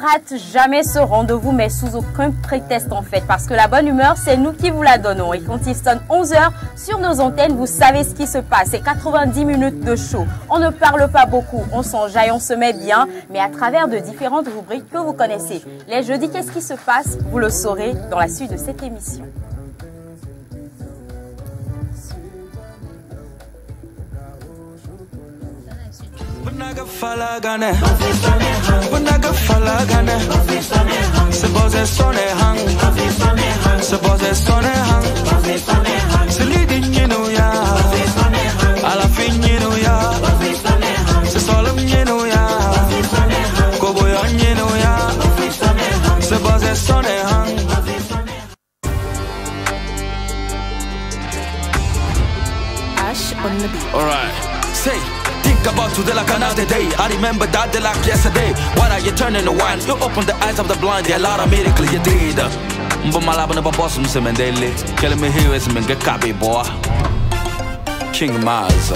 rate jamais ce rendez-vous, mais sous aucun prétexte en fait, parce que la bonne humeur, c'est nous qui vous la donnons. Et quand il sonne 11 h sur nos antennes, vous savez ce qui se passe. C'est 90 minutes de show. On ne parle pas beaucoup, on s'enjaille, on se met bien, mais à travers de différentes rubriques que vous connaissez. Les jeudis, qu'est-ce qui se passe? Vous le saurez dans la suite de cette émission. Bunaga falagane, bunaga falagane, se pose sone hang, se pose sone hang, se lidi nyinu ya, ala fin nyinu ya, se solum nyinu ya, koboyo nyinu ya, se pose sone hang. Ash on the beat. Alright, say. Think about today like another day. I remember that day like yesterday. Why are you turning the wine? You open the eyes of the blind. Yeah, lot of miracle you did. Mbalaba na boss msemendele. Killing me here is men get copy boy. King Mars.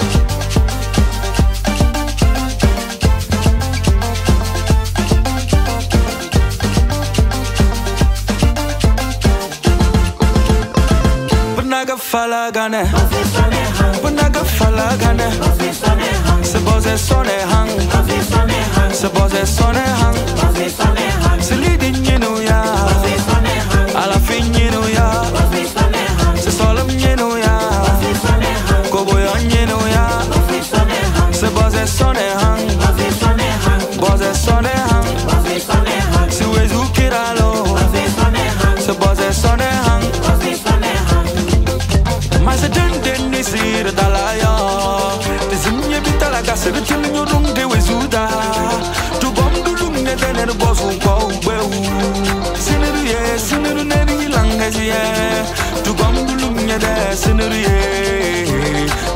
Bunaga falagane, bunaga falagane. Se pose sone hang, se pose sone hang, se lidi nyinu ya, ala fin nyinu ya, se solum nyinu ya, koboyo nyinu ya, se pose sone hang, pose sone hang, se wezu kiralo, se pose sone hang, ma se den nisir dalaya. Se de tell you don't do is uda to bomb the room and the boss won't go well. Scenery, long as yeah, to bomb the room and the scenery.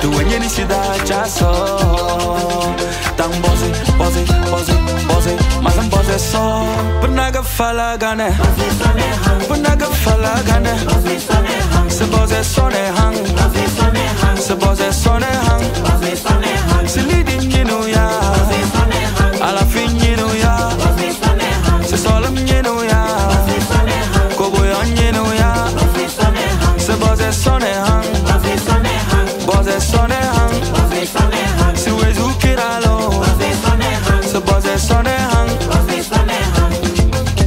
To when you see that chasso, down bossy, Masam bossy so. Bunaga falagane, bunaga falagane, se bosse sone hang, se bosse sone hang, se lidi nyinu ya, ala fin nyinu ya, se solum nyinu ya, koboyo nyinu ya, se bosse sone hang, bosse sone hang, se wezu kiralo, se bosse sone hang.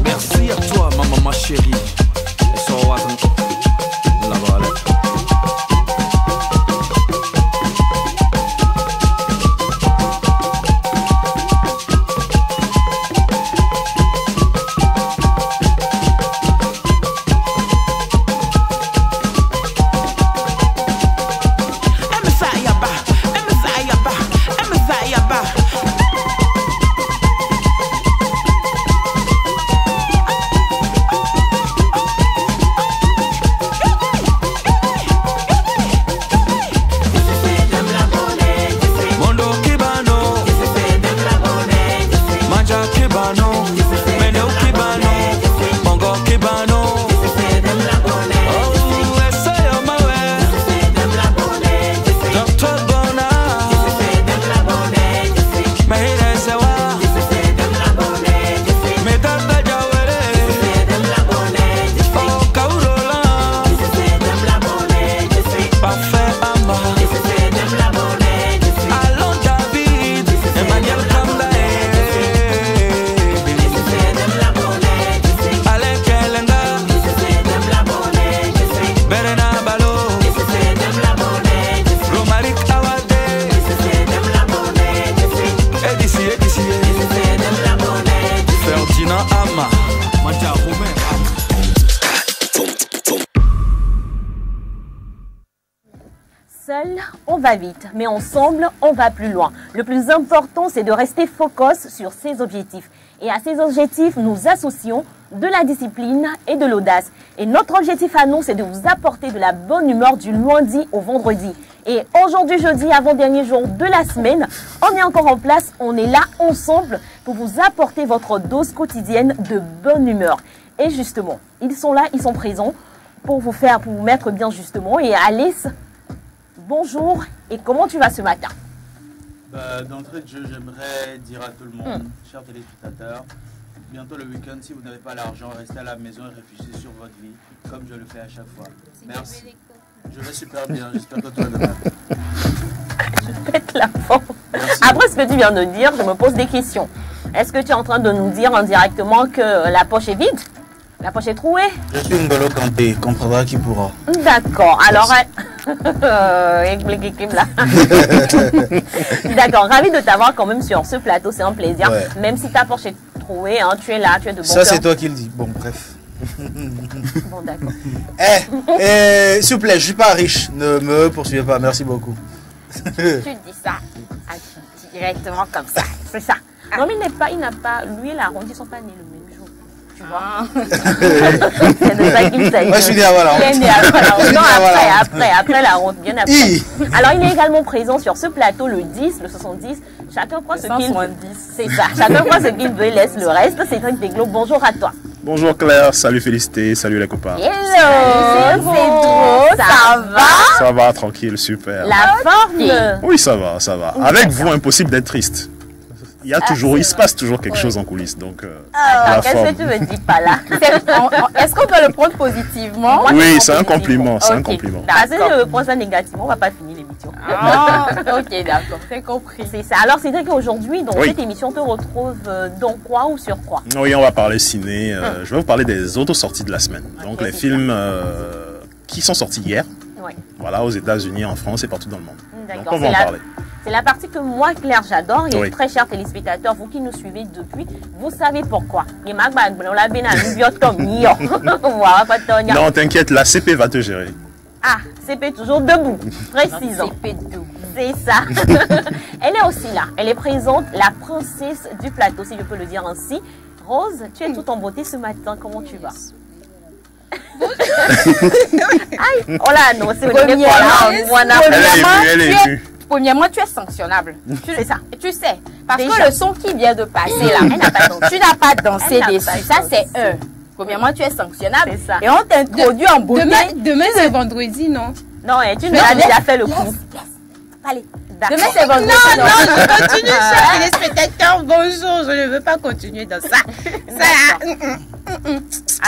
Merci à toi maman ma chérie. Et so wasn't la voilà. Seul, on va vite, mais ensemble, on va plus loin. Le plus important, c'est de rester focus sur ses objectifs. Et à ces objectifs, nous associons de la discipline et de l'audace. Et notre objectif à nous, c'est de vous apporter de la bonne humeur du lundi au vendredi. Et aujourd'hui, jeudi, avant-dernier jour de la semaine, on est encore en place, on est là ensemble pour vous apporter votre dose quotidienne de bonne humeur. Et justement, ils sont là, ils sont présents pour vous mettre bien justement. Et Alice, bonjour, et comment tu vas ce matin? D'entrée de jeu, j'aimerais dire à tout le monde, chers téléspectateurs, bientôt le week-end. Si vous n'avez pas l'argent, restez à la maison et réfléchissez sur votre vie, comme je le fais à chaque fois. Merci. Je vais super bien, j'espère que toi de même. Je pète la forme. Après ce que tu viens de dire, je me pose des questions. Est-ce que tu es en train de nous dire indirectement que la poche est vide? La poche est trouée? Je suis N'Golo Kanté, comprendra qui pourra. D'accord, alors... D'accord, ravi de t'avoir quand même sur ce plateau, c'est un plaisir. Ouais. Même si ta poche est trouée, hein, tu es là, tu es de bon Ça, cœur. c'est toi qui le dis. Bon, bref. Bon, d'accord. S'il vous plaît, je suis pas riche. Ne me poursuivez pas, merci beaucoup. Tu dis ça directement comme ça, c'est ça. Non, mais il n'a pas, lui et la ronde, ils sont pas nés le même jour. Tu vois. C'est de ça qu'il s'agit. Moi, je suis né avant la ronde. Il est né avant la ronde. Non, après la ronde, bien après. Alors, il est également présent sur ce plateau, le 10, le 70. Chacun prend ce qu'il veut. C'est ça. Chacun prend ce qu'il veut et laisse le reste. C'est Cédric Deglo. Bonjour à toi. Bonjour Claire, salut Félicité, salut les copains. Hello, c'est trop, ça va? Ça va, tranquille, super. La forme? Oui, ça va, ça va. Avec vous, impossible d'être triste. Il se passe toujours quelque chose en coulisses, donc qu'est-ce que tu me dis pas là? Est-ce qu'on peut le prendre positivement? Oui, c'est un compliment, c'est un compliment. Parce que si je prends ça négativement, on va pas finir l'émission. Ah, ok, d'accord, c'est compris. C'est ça. Alors Cédric, aujourd'hui, dans cette émission, on te retrouve dans quoi ou sur quoi? Oui, on va parler ciné. Je vais vous parler des autres sorties de la semaine. Donc les films qui sont sortis hier, voilà, aux États-Unis, en France et partout dans le monde. Donc on va en parler. C'est la partie que moi, Claire, j'adore. Et très chers téléspectateurs, vous qui nous suivez depuis, vous savez pourquoi. Non, t'inquiète, la CP va te gérer. Ah, CP toujours debout, précisons. CP debout. C'est ça. Elle est aussi là. Elle est présente, la princesse du plateau, si je peux le dire ainsi. Rose, tu es toute en beauté ce matin. Comment tu vas? Aïe, oh là, non, c'est elle est vue. Premièrement, tu es sanctionnable. C'est ça. Tu sais, parce que le son qui vient de passer là, tu n'as pas dansé dessus. Ça, c'est un. Premièrement, tu es sanctionnable. Ça. Et on t'introduit en beauté. Demain c'est vendredi, non? Non, tu nous as déjà fait le coup. Allez. Demain, c'est vendredi. Non, je continue, chers téléspectateurs. Bonjour, je ne veux pas continuer dans ça.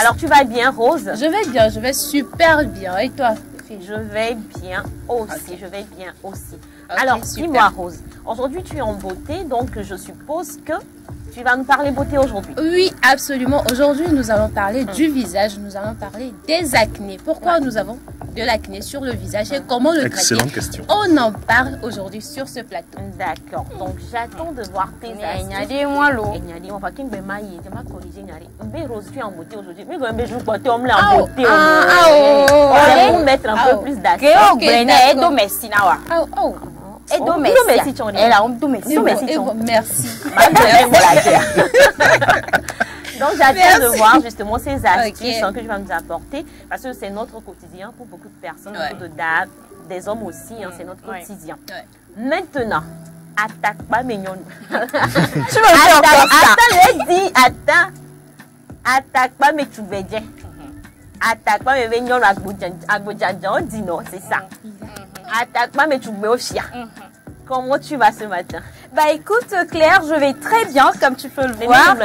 Alors, tu vas bien, Rose? Je vais bien, je vais super bien. Et toi? Je vais bien aussi, je vais bien aussi. Okay, alors, dis-moi, Rose, aujourd'hui tu es en beauté, donc je suppose que tu vas nous parler beauté aujourd'hui. Oui, absolument. Aujourd'hui, nous allons parler du visage, nous allons parler des acnés. Pourquoi nous avons de l'acné sur le visage et comment le traiter? Excellente question. On en parle aujourd'hui sur ce plateau. D'accord, donc j'attends de voir tes astuces. Rose, tu es en beauté aujourd'hui. Mais quand même, je vois que tu es en beauté. On va mettre un peu plus d'accent. Merci. Donc j'attends de voir justement ces astuces que tu vas nous apporter parce que c'est notre quotidien pour beaucoup de personnes, beaucoup de dames, des hommes aussi, c'est notre quotidien. Maintenant, attaque pas mignon. Tu me fais encore ça. Attends, attaque pas mais tu veux dire. Attaque pas mais mignon on dit non, c'est ça. Attaque pas mais tu veux au chien. Comment tu vas ce matin? Bah écoute Claire, je vais très bien comme tu peux le voir.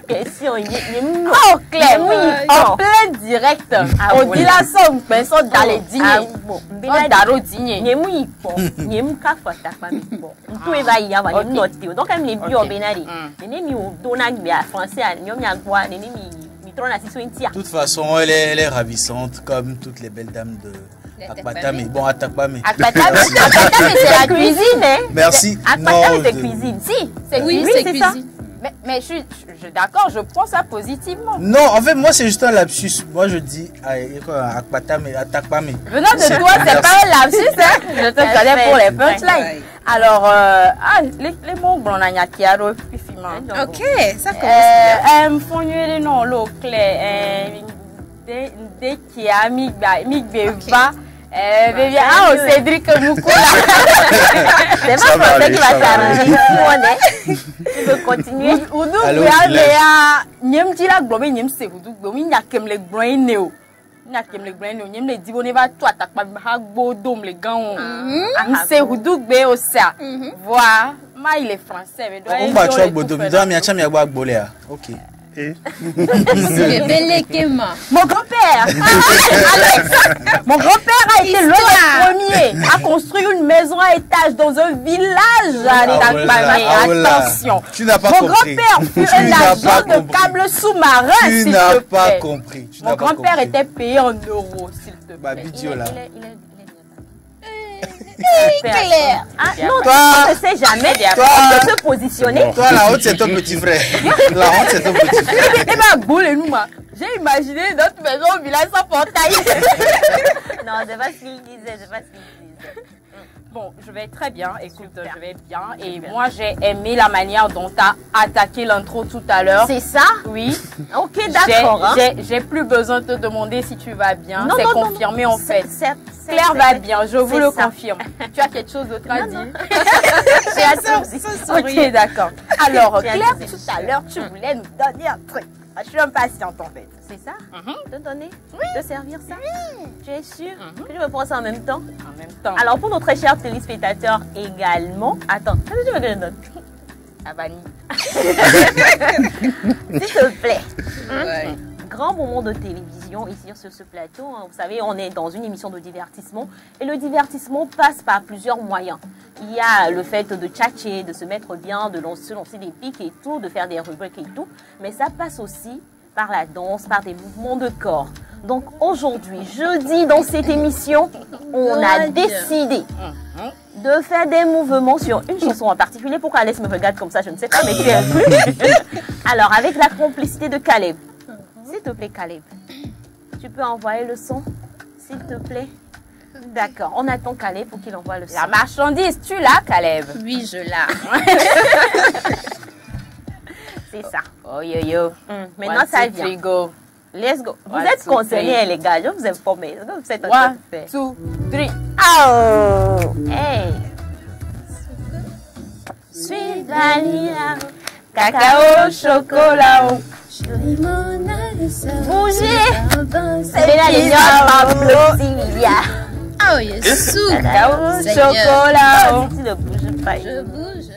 Question, oh Claire, oui, en plein direct. On dit la somme, personne dans les dîners. On daro dîner. Donc elle me dit au Benari. De toute façon, elle est ravissante comme toutes les belles dames de Akpatame. Bon, Atakpame. Akpatame, c'est la cuisine, hein? Merci. Akpatame, c'est cuisine. Si, c'est cuisine. Mais je suis d'accord, je prends ça positivement. Non, en fait, moi, c'est juste un lapsus. Moi, je dis Akpatame, Atakpame. Venant de toi, c'est pas un lapsus, hein? Je te connais pour les punchlines. Alors, les mots, on a un kiaro, puis ok, ça commence bien. Non, l'eau claire. Dès qu'il y a Migba. Cédric Moukoula. C'est pas français qui va t'arriver. Tu veux continuer? Maman, il est français. Mais on va tu as bodo, mais toi, tu as mis bolé. Ok. Mon grand-père, mon grand-père a été le premier à construire une maison à étage dans un village à attention. Tu n'as pas compris. Mon grand-père fut un agent de câble sous-marin. Tu n'as pas compris. Mon grand-père était payé en euros, s'il te plaît. Claire. Ah, non, toi, on ne sait jamais. On peut se positionner. Toi, la honte, c'est ton petit frère. La honte, c'est ton petit frère. J'ai imaginé notre maison au village sans portail. Non, c'est pas ce qu'il disait. C'est pas ce qu'il disait. Bon, je vais très bien. Écoute, je vais bien. Et moi, j'ai aimé la manière dont tu as attaqué l'intro tout à l'heure. C'est ça? Oui. Ok, d'accord. J'ai plus besoin de te demander si tu vas bien. C'est confirmé en fait. Claire va bien, je vous le confirme. Tu as quelque chose d'autre à dire? J'ai hâte. Ok, d'accord. Alors, Claire, tout à l'heure, tu voulais nous donner un truc. Je suis impatiente en fait. C'est ça? Te donner? Oui. Te servir ça? Oui. Tu es sûre que tu veux prendre ça en même temps? En même temps. Alors pour nos très chers téléspectateurs également. Attends, qu'est-ce que tu veux que je donne? Abani. S'il te plaît. Ouais. Grand moment de télévision ici sur ce plateau. Vous savez, on est dans une émission de divertissement. Et le divertissement passe par plusieurs moyens. Il y a le fait de tchatcher, de se mettre bien, de se lancer des pics et tout, de faire des rubriques et tout. Mais ça passe aussi par la danse, par des mouvements de corps. Donc aujourd'hui, jeudi, dans cette émission, on a décidé de faire des mouvements sur une chanson en particulier. Pourquoi Alès me regarde comme ça, je ne sais pas, mais tu es inclus. Alors, avec la complicité de Caleb. S'il te plaît, Caleb, tu peux envoyer le son, s'il te plaît? D'accord, on attend Caleb pour qu'il envoie le son. La marchandise, tu l'as, Caleb? Oui, je l'ai. C'est ça. Oh yo yo. Maintenant, ça vient. Go. Let's go. Vous êtes concernés, les gars, je vous informe. Vous êtes en train de faire. 1, 2, 3. Oh! Hey! Sweet vanilla, cacao, chocolat. Bougez! C'est la ligne Pablo Sylvia. Oh, yes, cacao, chocolat. Tu ne bouges pas. Je bouge.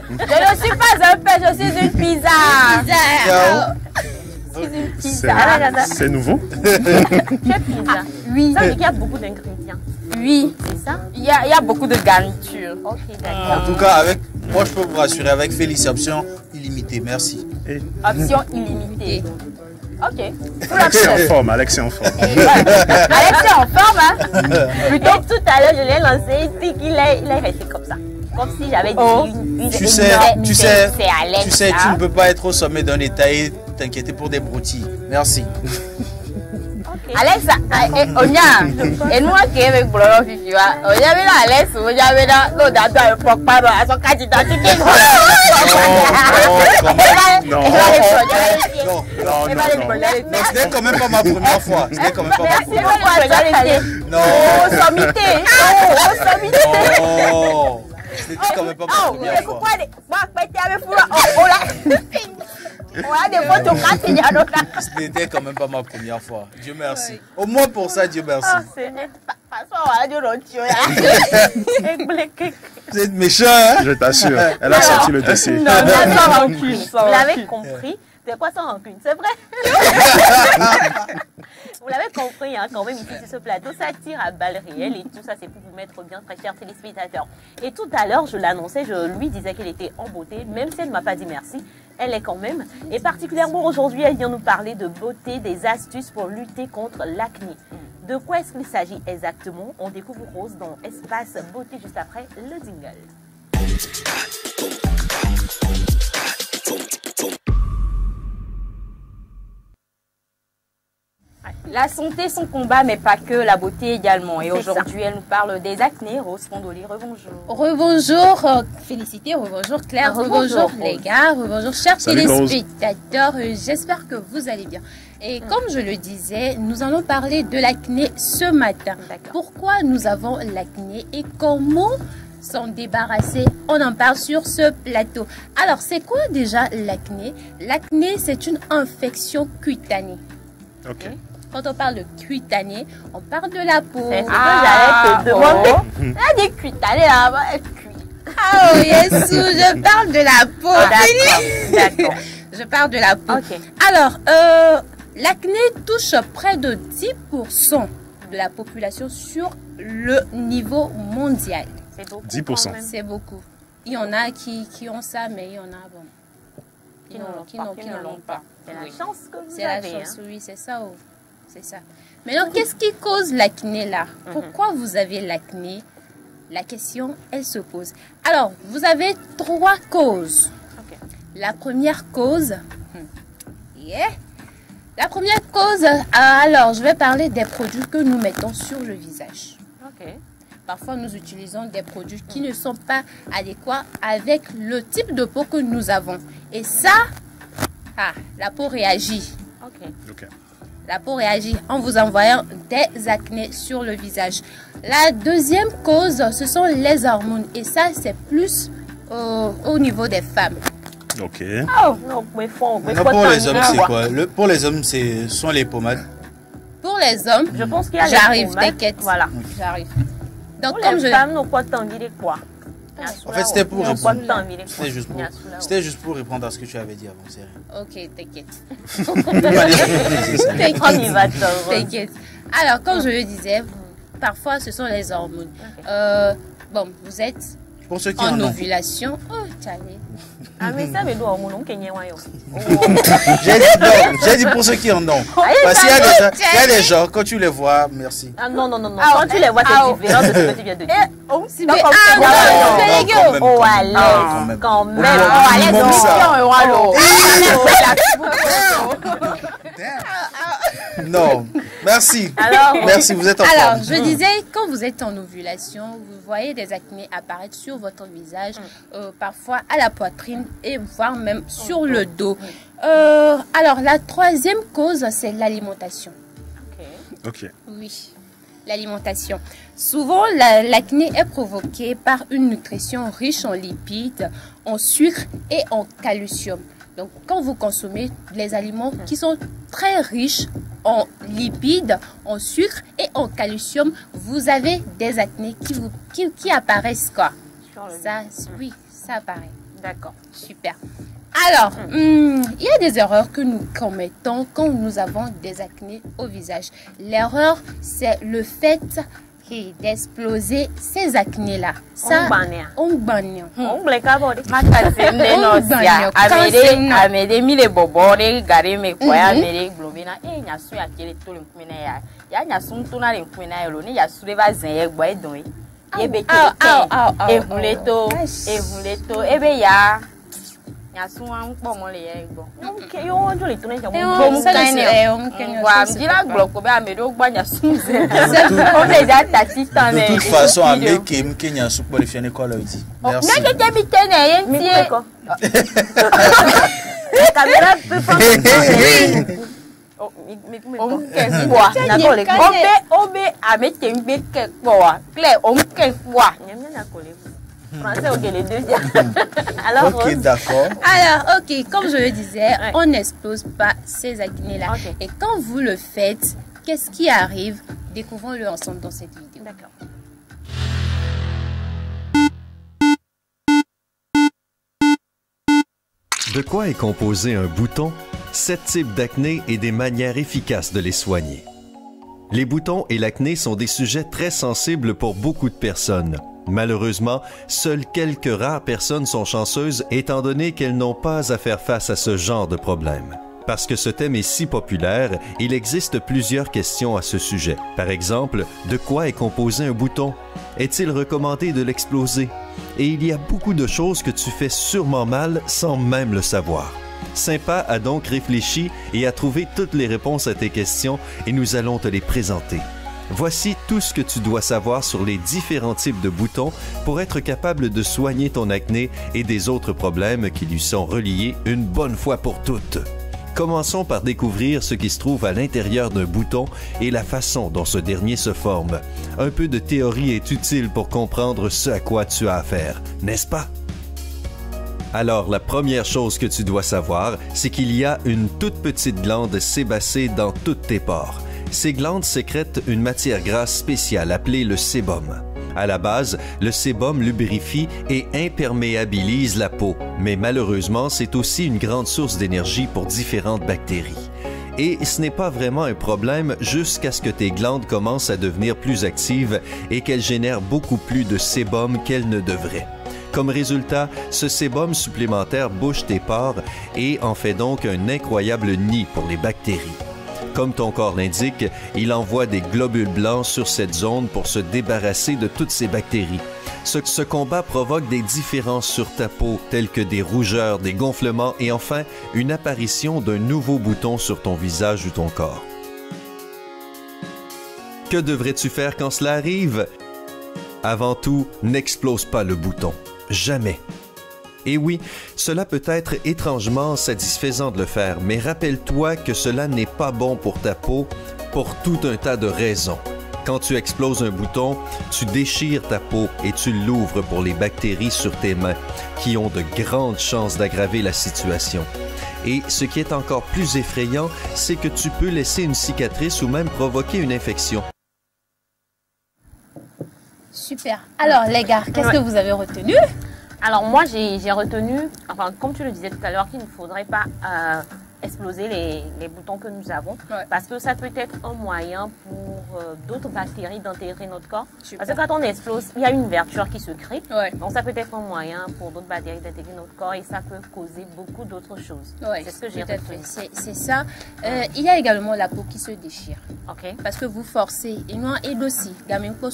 Je ne suis pas un pain, je suis une pizza. C'est nouveau? Tu es pizza? Oui. Ça veut dire qu'il y a beaucoup d'ingrédients. Oui. C'est ça? Il y a beaucoup de garnitures. Ok, d'accord. En tout cas, moi je peux vous rassurer, avec Félix, option illimitée. Merci. Option illimitée. Ok. Alex est en forme, Alex est en forme. Alex est en forme, hein? Plutôt tout à l'heure, je l'ai lancé, puis il est resté comme ça. Comme si j'avais dit tu sais, tu ne peux pas être au sommet d'un état et t'inquiéter pour des broutilles. Merci. Alex, Onya, et nous qui est avec Bloro Fifi, Onya vient Alex, Onya vient l'autre à son papa, à son candidat, tu sais. Non, c'était quand même pas ma première fois. C'était quand même pas ma première fois. Non. Sommité. Oh. C'était quand même pas ma première fois. C'était quand même pas ma première fois. Dieu merci. Au moins pour ça, Dieu merci. Vous êtes méchant, hein? Je t'assure, elle a sorti le dossier. Non, sans rancune. Vous l'avez compris. C'est quoi sans rancune? C'est vrai? Vous l'avez compris, hein, quand même, ici sur ce plateau, ça tire à balles réelles et tout ça, c'est pour vous mettre bien, très chers téléspectateurs. Et tout à l'heure, je l'annonçais, je lui disais qu'elle était en beauté, même si elle ne m'a pas dit merci, elle est quand même. Et particulièrement aujourd'hui, elle vient nous parler de beauté, des astuces pour lutter contre l'acné. De quoi est-ce qu'il s'agit exactement? On découvre Rose dans Espace Beauté juste après le jingle. La santé, son combat, mais pas que, la beauté également. Et aujourd'hui, elle nous parle des acnés. Rose Fondoli, rebonjour. Rebonjour, félicité, rebonjour Claire, rebonjour les gars, rebonjour chers téléspectateurs. J'espère que vous allez bien. Et comme je le disais, nous allons parler de l'acné ce matin. Pourquoi nous avons l'acné et comment s'en débarrasser? On en parle sur ce plateau. Alors, c'est quoi déjà l'acné? L'acné, c'est une infection cutanée. Ok. Quand on parle de cutané, on parle de la peau. C'est ce que j'allais te demander. Elle a dit cutané là-bas, elle cuit. Oh, Yesu, je parle de la peau. D'accord. Je parle de la peau. Ok. Alors, l'acné touche près de 10% de la population sur le niveau mondial. C'est beaucoup. 10%. C'est beaucoup. Il y en a qui ont ça, mais il y en a bon, qui n'en l'ont pas. C'est la chance que vous C'est la avez. chance, oui, c'est ça. Oh. C'est ça. Maintenant, qu'est-ce qui cause l'acné là? Pourquoi vous avez l'acné? La question, elle se pose. Alors, vous avez 3 causes. Ok. La première cause, la première cause, alors je vais parler des produits que nous mettons sur le visage. Ok. Parfois, nous utilisons des produits qui ne sont pas adéquats avec le type de peau que nous avons. Et ça, la peau réagit. Ok. Ok. La peau réagit en vous envoyant des acnés sur le visage. La deuxième cause, ce sont les hormones. Et ça, c'est plus au niveau des femmes. Ok. Oh, non, mais faut Maintenant, pour les hommes, c'est quoi? Pour les hommes, ce sont les pommades. Pour les hommes, Je pense qu'il y a j'arrive, les pommettes. t'inquiète. Voilà. J'arrive. Donc, Pour comme les je... femmes, nous quoi t'envie de quoi? En fait, c'était pour répondre. C'était C'était juste pour répondre à ce que tu avais dit avant, c'est rien. Ok, t'inquiète. On y va, T'inquiète. Alors, comme je le disais, parfois, ce sont les hormones. Bon, vous êtes Pour ceux qui en en ont. ovulation. Oh, t'allais. Ah, mais ça, mais nous, on a J'ai dit pour ceux qui en ont. Parce qu'il y a des gens, quand tu les vois, merci. Ah non, non, non, non. Quand tu les vois, c'est différent de ce que tu viens de dire. Oh, allez, quand même. Oh, allez, non, merci. Merci, vous êtes en forme. Alors, je disais, quand vous êtes en ovulation, vous voyez des acnés apparaître sur votre visage, parfois à la poitrine et voire même sur le dos. Alors, la troisième cause, c'est l'alimentation. Ok. Oui, l'alimentation. Souvent, l'acné est provoquée par une nutrition riche en lipides, en sucre et en calcium. Donc, quand vous consommez les aliments qui sont très riches en lipides, en sucre et en calcium, vous avez des acnés qui apparaissent quoi? Ça, oui, ça apparaît. D'accord. Super. Alors, il y a des erreurs que nous commettons quand nous avons des acnés au visage. L'erreur, c'est le fait d'exploser ces acnés-là. Ça, on bannit. On blé kabori. Makasende no sia. Amede mi le bobore gare me kwa amede globina. Nyasu ya kele to le kumena ya. Ya nyasu ntuna le kumena ya lo ni yasu le va zen ye gba edon yi. Ye be kele. Evuleto ebe ya. Nyasu wa npo mo le ye gbo. Nke yo wonjo le tuna ja mo kane. Wa mjira gbo ko be amede o gba nyasu zen. On les a tati tan De toute façon, amener que Nyasu pour les faire l'école aussi. Merci. Mais que tu t'es né, caméra peut pas. Oh, alors, ok, d'accord. Alors, ok, comme je le disais, on n'explose pas ces acnés-là. Okay. Et quand vous le faites, qu'est-ce qui arrive? Découvrons-le ensemble dans cette vidéo. D'accord. De quoi est composé un bouton? 7 types d'acné et des manières efficaces de les soigner. Les boutons et l'acné sont des sujets très sensibles pour beaucoup de personnes. Malheureusement, seules quelques rares personnes sont chanceuses étant donné qu'elles n'ont pas à faire face à ce genre de problème. Parce que ce thème est si populaire, il existe plusieurs questions à ce sujet. Par exemple, de quoi est composé un bouton? Est-il recommandé de l'exploser? Et il y a beaucoup de choses que tu fais sûrement mal sans même le savoir. Sympa a donc réfléchi et a trouvé toutes les réponses à tes questions et nous allons te les présenter. Voici tout ce que tu dois savoir sur les différents types de boutons pour être capable de soigner ton acné et des autres problèmes qui lui sont reliés une bonne fois pour toutes. Commençons par découvrir ce qui se trouve à l'intérieur d'un bouton et la façon dont ce dernier se forme. Un peu de théorie est utile pour comprendre ce à quoi tu as affaire, n'est-ce pas? Alors, la première chose que tu dois savoir, c'est qu'il y a une toute petite glande sébacée dans toutes tes pores. Ces glandes sécrètent une matière grasse spéciale appelée le sébum. À la base, le sébum lubrifie et imperméabilise la peau, mais malheureusement, c'est aussi une grande source d'énergie pour différentes bactéries. Et ce n'est pas vraiment un problème jusqu'à ce que tes glandes commencent à devenir plus actives et qu'elles génèrent beaucoup plus de sébum qu'elles ne devraient. Comme résultat, ce sébum supplémentaire bouche tes pores et en fait donc un incroyable nid pour les bactéries. Comme ton corps l'indique, il envoie des globules blancs sur cette zone pour se débarrasser de toutes ces bactéries. Ce combat provoque des différences sur ta peau, telles que des rougeurs, des gonflements et enfin une apparition d'un nouveau bouton sur ton visage ou ton corps. Que devrais-tu faire quand cela arrive? Avant tout, n'explose pas le bouton. Jamais. Et oui, cela peut être étrangement satisfaisant de le faire, mais rappelle-toi que cela n'est pas bon pour ta peau pour tout un tas de raisons. Quand tu exploses un bouton, tu déchires ta peau et tu l'ouvres pour les bactéries sur tes mains, qui ont de grandes chances d'aggraver la situation. Et ce qui est encore plus effrayant, c'est que tu peux laisser une cicatrice ou même provoquer une infection. Super. Alors les gars, qu'est-ce que vous avez retenu? Alors moi j'ai retenu, enfin comme tu le disais tout à l'heure, qu'il ne faudrait pas exploser les boutons que nous avons, parce que ça peut être un moyen pour d'autres bactéries d'intégrer notre corps. Super. Parce que quand on explose, il y a une ouverture qui se crée, donc ça peut être un moyen pour d'autres bactéries d'intégrer notre corps et ça peut causer beaucoup d'autres choses. C'est ce que j'ai retenu. C'est ça. Il y a également la peau qui se déchire. Parce que vous forcez, et nous et aussi, maintenant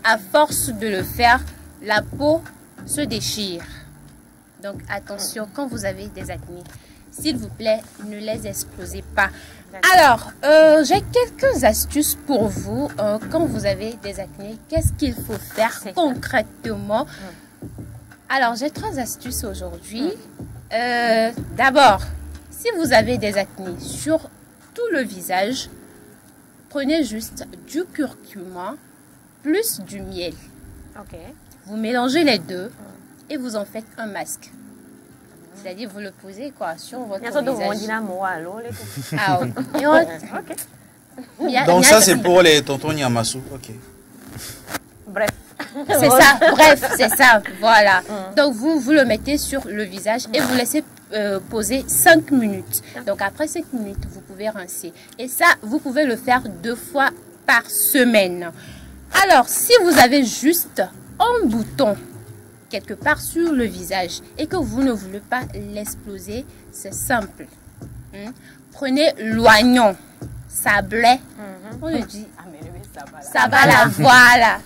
à force de le faire, la peau se déchire. Donc attention, quand vous avez des acnés, s'il vous plaît, ne les explosez pas. Alors, j'ai quelques astuces pour vous quand vous avez des acnés. Qu'est-ce qu'il faut faire concrètement? Alors, j'ai 3 astuces aujourd'hui. D'abord, si vous avez des acnés sur tout le visage, prenez juste du curcuma plus du miel. Vous mélangez les deux et vous en faites un masque. C'est-à-dire vous le posez quoi sur votre visage. Donc ça c'est pour les tontons Nyamasu. Bref. C'est ça, bref, c'est ça, voilà. Donc vous le mettez sur le visage et vous laissez poser 5 minutes. Donc après 5 minutes, vous pouvez rincer. Et ça, vous pouvez le faire 2 fois par semaine. Alors, si vous avez juste un bouton quelque part sur le visage et que vous ne voulez pas l'exploser, c'est simple. Prenez l'oignon, sablé, on le dit, sabala, voilà.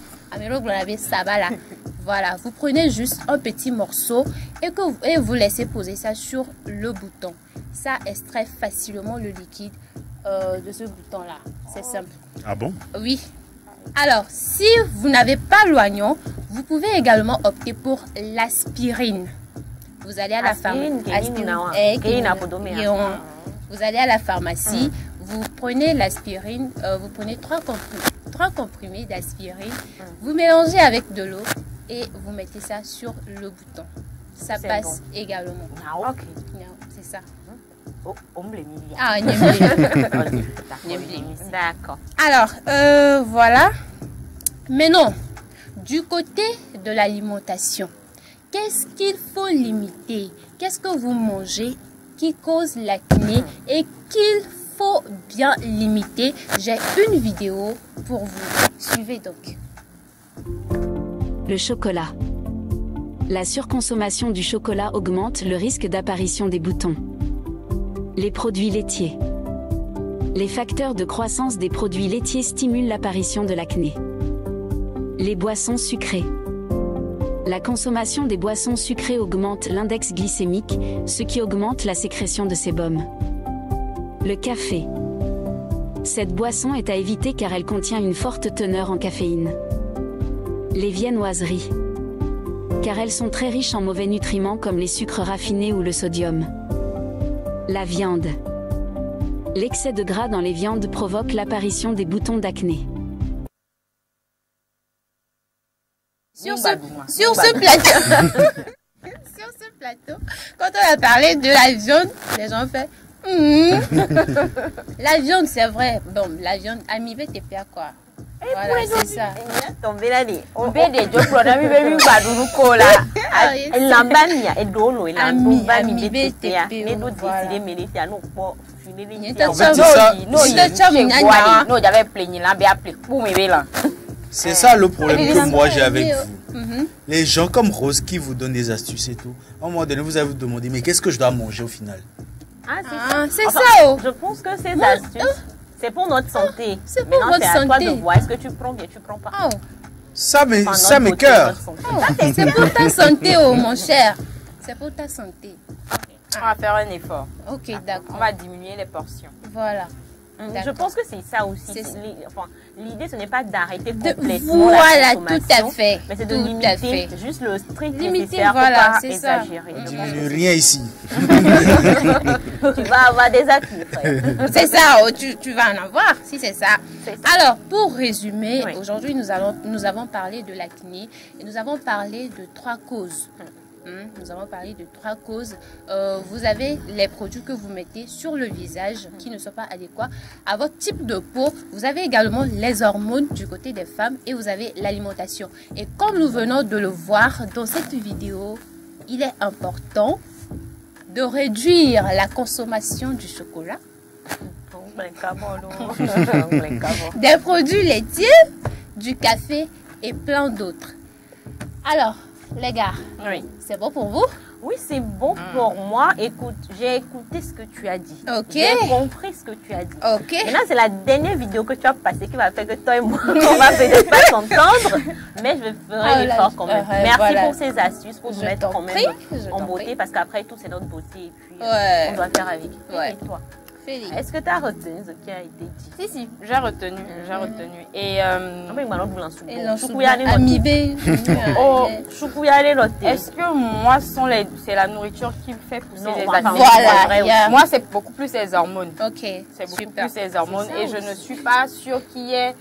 Voilà, vous prenez juste un petit morceau et vous laissez poser ça sur le bouton. Ça extrait facilement le liquide de ce bouton-là. C'est simple. Ah bon? Oui. Alors, si vous n'avez pas l'oignon, vous pouvez également opter pour l'aspirine. Vous allez à la pharmacie, vous prenez l'aspirine, vous prenez 3 comprimés d'aspirine, vous mélangez avec de l'eau et vous mettez ça sur le bouton. Ça passe également. C'est ça. D'accord. Alors, voilà. Maintenant, du côté de l'alimentation, qu'est-ce qu'il faut limiter? Qu'est-ce que vous mangez qui cause l'acné et qu'il faut bien limiter? J'ai une vidéo pour vous. Suivez donc. Le chocolat. La surconsommation du chocolat augmente le risque d'apparition des boutons. Les produits laitiers. Les facteurs de croissance des produits laitiers stimulent l'apparition de l'acné. Les boissons sucrées. La consommation des boissons sucrées augmente l'index glycémique, ce qui augmente la sécrétion de sébum. Le café. Cette boisson est à éviter car elle contient une forte teneur en caféine. Les viennoiseries. Car elles sont très riches en mauvais nutriments comme les sucres raffinés ou le sodium. La viande. L'excès de gras dans les viandes provoque l'apparition des boutons d'acné. Sur ce plateau, quand on a parlé de la viande, les gens font La viande, c'est vrai. Bon, la viande, amibé, t'es pire quoi. Voilà, c'est ça. Tombé là dit. On veut des jobs pour nous baby baduko là. Elle l'ambamia et dolo et l'ambamia ami bete ya. Mais nous décider mériter à nous pour finir les non, j'avais plaigné là, bien appelé pour me là. C'est ça le problème que moi j'ai avec vous. Les gens comme Rose qui vous donnent des astuces et tout, à un moment donné, vous allez vous demander, mais qu'est-ce que je dois manger au final? Ah, c'est ça. Je pense que ces astuces, c'est pour notre santé. C'est pour votre santé. C'est à toi de voir, est-ce que tu prends bien, tu prends pas. Ça me cœur. C'est pour ta santé, mon cher. C'est pour ta santé. On va faire un effort. Ok, d'accord. On va diminuer les portions. Voilà. Je pense que c'est ça aussi. L'idée, ce n'est pas d'arrêter complètement la consommation. Tout à fait. Mais c'est de limiter juste le strict voilà, nécessaire pour pas exagérer. On diminue rien ici. Tu vas avoir des acquis. C'est ça, tu vas en avoir, si c'est ça. Alors, pour résumer, aujourd'hui, nous avons parlé de l'acné et nous avons parlé de 3 causes. Nous avons parlé de 3 causes. Vous avez les produits que vous mettez sur le visage qui ne sont pas adéquats à votre type de peau. Vous avez également les hormones du côté des femmes et vous avez l'alimentation. Et comme nous venons de le voir dans cette vidéo, il est important de réduire la consommation du chocolat, des produits laitiers, du café et plein d'autres. Alors, les gars, c'est bon pour vous? Oui, c'est bon pour moi. Écoute, j'ai écouté ce que tu as dit. Ok. J'ai compris ce que tu as dit. Ok. Maintenant, c'est la dernière vidéo que tu as passée qui va faire que toi et moi, on va peut-être pas s'entendre, mais je ferai l'effort quand même. Merci pour ces astuces, pour nous mettre quand même en beauté, parce qu'après tout, c'est notre beauté et puis on doit faire avec. Et toi? Est-ce que tu as retenu ce qui a été dit? Si, j'ai retenu. Et est-ce que moi, c'est la nourriture qui me fait pousser les acné? Voilà. Moi, c'est beaucoup plus les hormones. Ok. C'est beaucoup plus les hormones. Et je ne suis pas sûre qu'il y ait...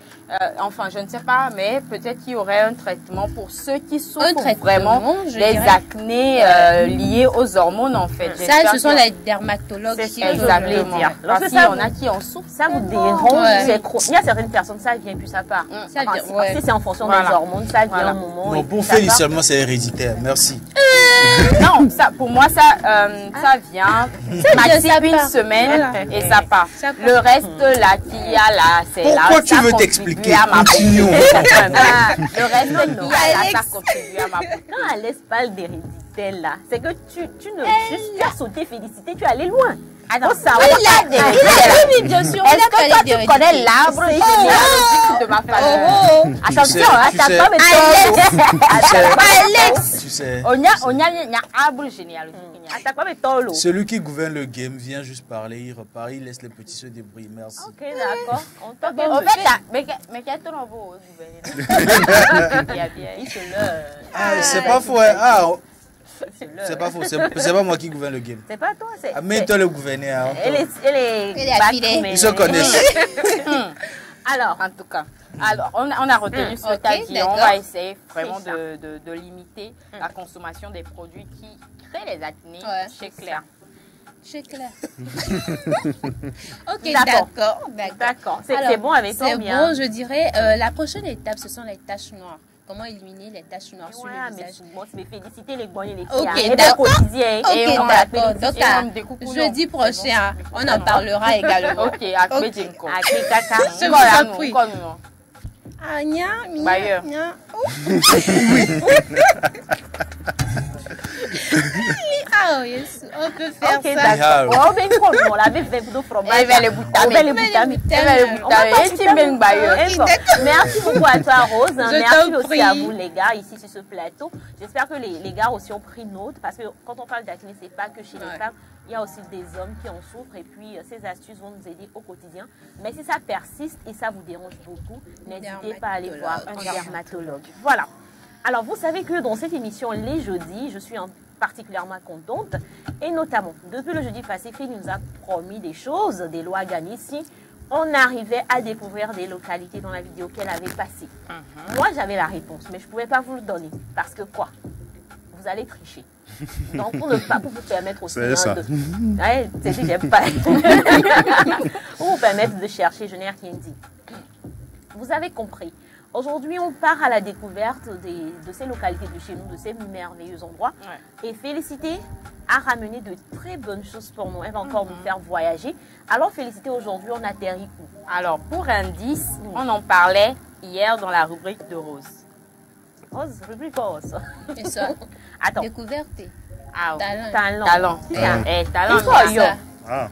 enfin, je ne sais pas, mais peut-être qu'il y aurait un traitement pour ceux qui souffrent vraiment des acnés liés aux hormones, en fait. Ça, ce sont les dermatologues qui exactement. Parce qu'il y en a qui en souffrent. Ça vous dérange. Il y a certaines personnes, ça vient puis ça part. Si c'est en fonction des hormones, ça vient un moment. Non, pour Félix seulement, c'est héréditaire. Merci. Non, ça, pour moi, ça vient maximum une semaine et ça part. Le reste, là, qu'il y a là, c'est là. Pourquoi tu veux t'expliquer? Continuons. Le reste, qu'il y a là, ça contribue à ma peau. Quand Alex parle d'hérédité, là, c'est que tu as sauté Félicité, tu es allé loin. Alors, ça va. Bien sûr. Est-ce que toi, tu connais l'arbre généalogique de ma famille? Attention, Alex. Tu sais. On y a arbre généalogique. Celui qui gouverne le game vient juste parler, il repart, il laisse les petits se débrouiller. Merci. Ok, d'accord. En fait, mais quel ton envoi au gouvernement? C'est pas faux. C'est pas faux, c'est pas moi qui gouverne le game. C'est pas toi, c'est. Mais toi le gouverneur. Ils se connaissent. Alors, en tout cas, on a retenu ce que tu as dit. On va essayer vraiment de limiter la consommation des produits qui créent les acnés chez Claire. Chez Claire. Ok, d'accord. C'est bon avec toi, bien. C'est bon, je dirais. La prochaine étape, ce sont les taches noires. Comment éliminer les taches noires sur le visage? Mais féliciter les bonnes et les filles. Ok, d'accord. Donc, jeudi prochain, on en parlera également. Ok, avec Jinko. Je vous en prie. On peut faire ça. On Merci beaucoup à toi, Rose. Merci aussi à vous, les gars, ici sur ce plateau. J'espère que les gars aussi ont pris note, parce que quand on parle d'acné, c'est pas que chez les femmes. Il y a aussi des hommes qui en souffrent, et puis ces astuces vont nous aider au quotidien. Mais si ça persiste et ça vous dérange beaucoup, n'hésitez pas à aller voir un dermatologue. Voilà. Alors, vous savez que dans cette émission, les jeudis, je suis particulièrement contente. Et notamment, depuis le jeudi passé, Phil nous a promis des choses, des lois à gagner ici. On arrivait à découvrir des localités dans la vidéo qu'elle avait passée. Moi, j'avais la réponse, mais je ne pouvais pas vous le donner. Parce que quoi? Vous allez tricher. Donc, pour vous permettre aussi de... j'aime pas. Pour vous permettre de chercher, je n'ai rien dit. vous avez compris. Aujourd'hui, on part à la découverte de ces localités de chez nous, de ces merveilleux endroits. Ouais. Et Félicité a ramené de très bonnes choses pour nous. Elle va encore nous faire voyager. Alors, Félicité, aujourd'hui, on atterrit où? Alors, pour indice, on en parlait hier dans la rubrique de Rose. Rose, rubrique Rose. C'est ça. Attends. Découverte. Ah, talent. Talent. Talent. Ah.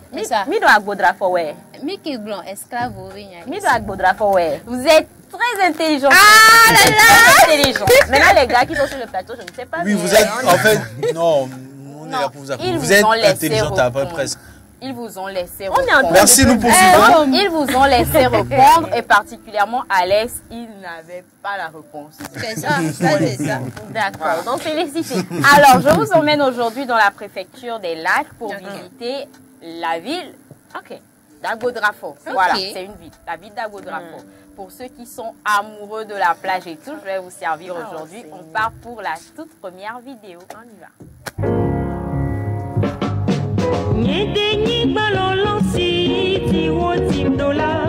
Mi do agbodra fo we. Mi ki blanc esclave Mi do agbodra fo we. Vous êtes très intelligent. Ah là là. Intelligent. Maintenant les gars qui sont sur le plateau, je ne sais pas. Oui, vous êtes en fait non, on est là pour vous accompagner. Vous êtes intelligente à peu près. Ils vous ont laissé répondre. Merci, nous poursuivons. Ils vous ont laissé répondre et particulièrement Alex, il n'avait pas la réponse. C'est ça, c'est ça. D'accord, donc félicitations. Alors, je vous emmène aujourd'hui dans la préfecture des Lacs pour visiter la ville d'Agodrafo. Voilà, c'est une ville, la ville d'Agodrafo. Pour ceux qui sont amoureux de la plage et tout, je vais vous servir aujourd'hui. On part pour la toute première vidéo. On y va. Nyedenyi balolo si ti wo tim dola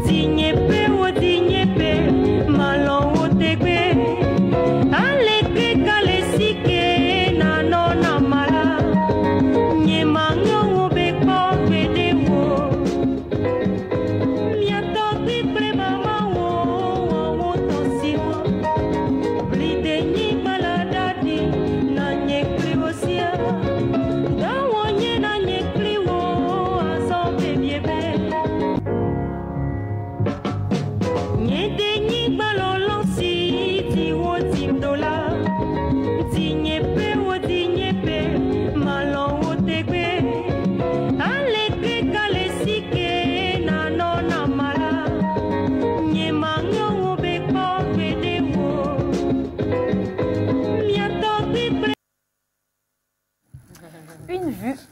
ti nyepe wo ti nyepe malo wo tegbe aleke kale sike na no na mala nyemango wo be ko bede wo miato ti pre mama wo to si wo blidenyi balada di na nyekri wo sia.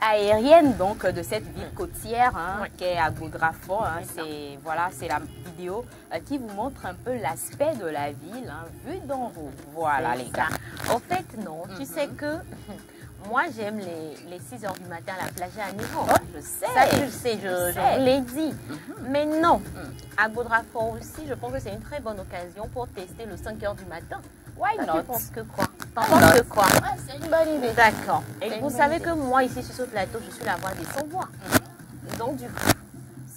Aérienne donc de cette ville côtière qui est Agodrafo. C'est la vidéo qui vous montre un peu l'aspect de la ville vue d'en haut. Voilà les gars. En fait non, tu sais que moi j'aime les 6 h du matin à la plage à Niveau. Je sais. Ça tu le sais, je l'ai dit. Mais non, Agodrafo aussi, je pense que c'est une très bonne occasion pour tester le 5 h du matin. Why not? Tu penses que quoi? T'en penses que quoi? C'est une bonne idée. D'accord. Et vous savez que moi, ici, sur ce plateau, je suis la voix des sans-voix. Donc, du coup,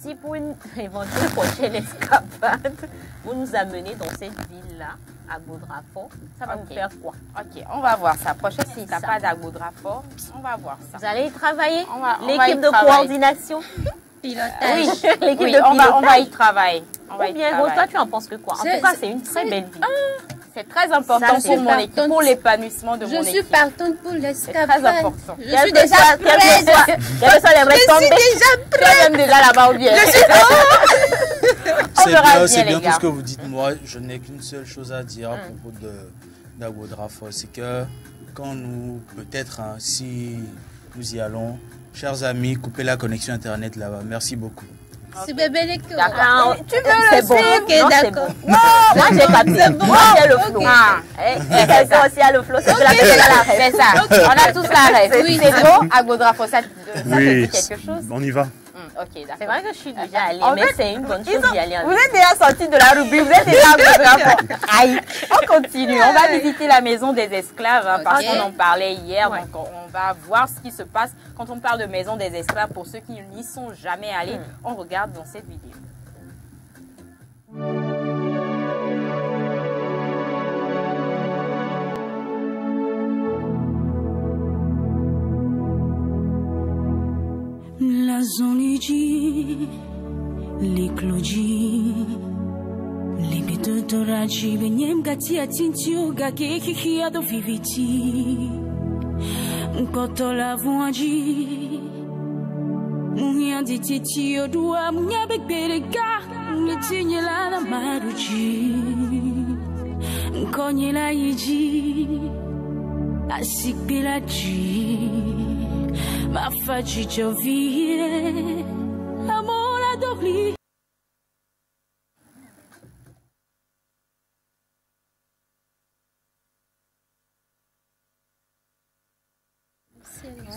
si pour une éventuelle prochaine escapade, vous nous amenez dans cette ville-là, à Agodrafo, ça va vous faire quoi? Ok, on va voir ça. Prochaine escapade à Agodrafo, on va voir ça. Vous allez y travailler? L'équipe de coordination? Pilotage. Oui, l'équipe de pilotage. On va y travailler. Ou bien, toi, tu en penses que quoi? En tout cas, c'est une très belle ville. C'est très important pour mon équipe, pour l'épanouissement de mon équipe. Je suis partante pour l'escapade. C'est très important. Je suis déjà prête. Tu aimes déjà là-bas ou bien? C'est bien tout ce que vous dites. Moi, je n'ai qu'une seule chose à dire à propos d'Agodrafo. C'est que quand nous, peut-être, si nous y allons, chers amis, coupez la connexion Internet là-bas. Merci beaucoup. C'est bébé les cœurs. D'accord. Tu veux le suivre? Ok, d'accord. Non, moi j'ai capté. Moi j'ai le flow. Et quelqu'un aussi a le flow. C'est ça. On a tous la rêve. Oui, c'est beau. Agodrafo, ça te dit quelque chose? On y va. Ok, d'accord. C'est vrai que je suis déjà allée, mais c'est une bonne chose d'y aller. Vous êtes déjà sortis de la rubrique, vous êtes déjà à Agodrafo. Aïe, on continue. On va visiter la maison des esclaves parce qu'on en parlait hier. Donc on va voir ce qui se passe quand on parle de maison des esclaves. Pour ceux qui n'y sont jamais allés, on regarde dans cette vidéo. La zoniji, l'écloji, les bitotoraji, benyem gati atintio, gake kiki ado viviti, koto la voanji, mouyan di titi odua, mouya bek berega, le tigne la maruji, konye la yiji, asik belaji. Ma facci giovire, amore adorli.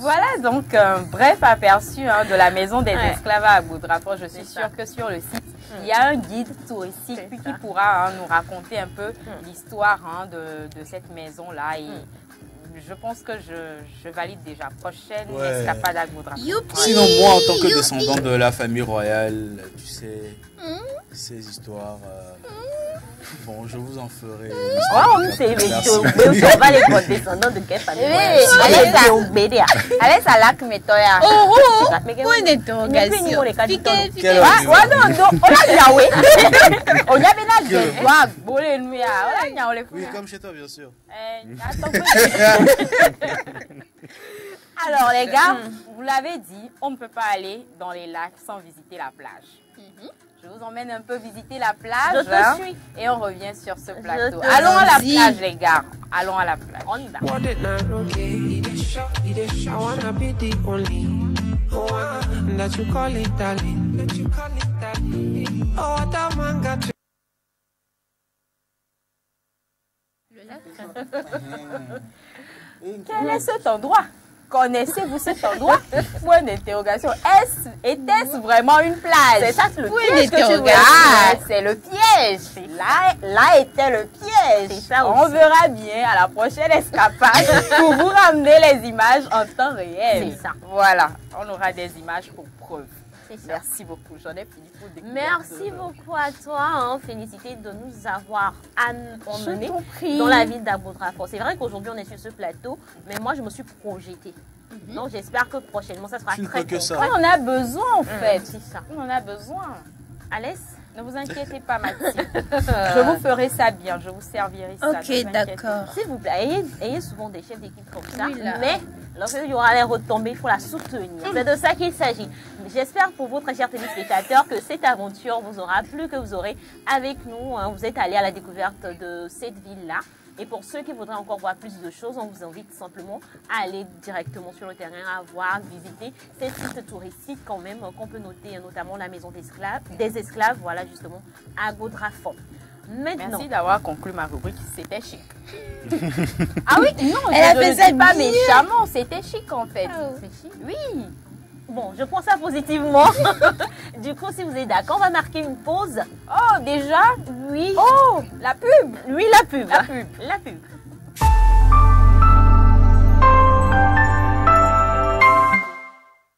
Voilà donc un bref aperçu de la maison des esclaves à Agodrafo. Je suis sûre que sur le site, Il y a un guide touristique qui pourra nous raconter un peu l'histoire de cette maison-là. Et je pense que je valide déjà. Prochaine escapade à Goudra. Sinon, moi, en tant que descendant de la famille royale, tu sais, ces histoires... Bon, je vous en ferai. Oh, c'est on va les prendre descendants de quelle famille? Allez, ça lac metoya. Point d'interrogation. Oui, comme chez toi, bien sûr. Alors, les gars, vous l'avez dit, on ne peut pas aller dans les lacs sans visiter la plage. Je vous emmène un peu visiter la plage. Je te suis. Et on revient sur ce plateau. Allons à la plage, les gars. Allons à la plage. On y va. Quel est cet endroit? Connaissez-vous cet endroit? Point d'interrogation. Était-ce vraiment une plage? C'est ça le piège que tu vois. Ah, c'est le piège. Là était le piège. Ça on verra bien à la prochaine escapade pour vous ramener les images en temps réel. C'est ça. Voilà, on aura des images pour preuve. Merci beaucoup. J'en ai fini pour découvrir. Merci beaucoup à toi, Félicité, de nous avoir emmenés dans la ville d'Abodrafo. C'est vrai qu'aujourd'hui, on est sur ce plateau, mais moi, je me suis projetée. Donc, j'espère que prochainement, ça sera très que ça. On en a besoin, en fait. C'est ça. On en a besoin. Alès, ne vous inquiétez pas, Mathilde. Je vous ferai ça bien. Je vous servirai ça. Ok, d'accord. S'il vous plaît, ayez souvent des chefs d'équipe comme ça. Mais lorsqu'il y aura les retombées, il faut la soutenir. C'est de ça qu'il s'agit. J'espère pour vous, très chers téléspectateurs, que cette aventure vous aura plu, que vous aurez avec nous. Vous êtes allés à la découverte de cette ville-là. Et pour ceux qui voudraient encore voir plus de choses, on vous invite simplement à aller directement sur le terrain, à voir, visiter ces sites touristiques quand même, qu'on peut noter, notamment la maison des esclaves, voilà justement, à Godrafo. Maintenant, merci d'avoir conclu ma rubrique, c'était chic. Ah oui, non, elle je ne dis pas méchamment, c'était chic en fait. C'est chic? Oui. Bon, je prends ça positivement. Du coup, si vous êtes d'accord, on va marquer une pause. Oh, déjà? Oui. Oh, la pub. Oui, la pub. La pub. La pub.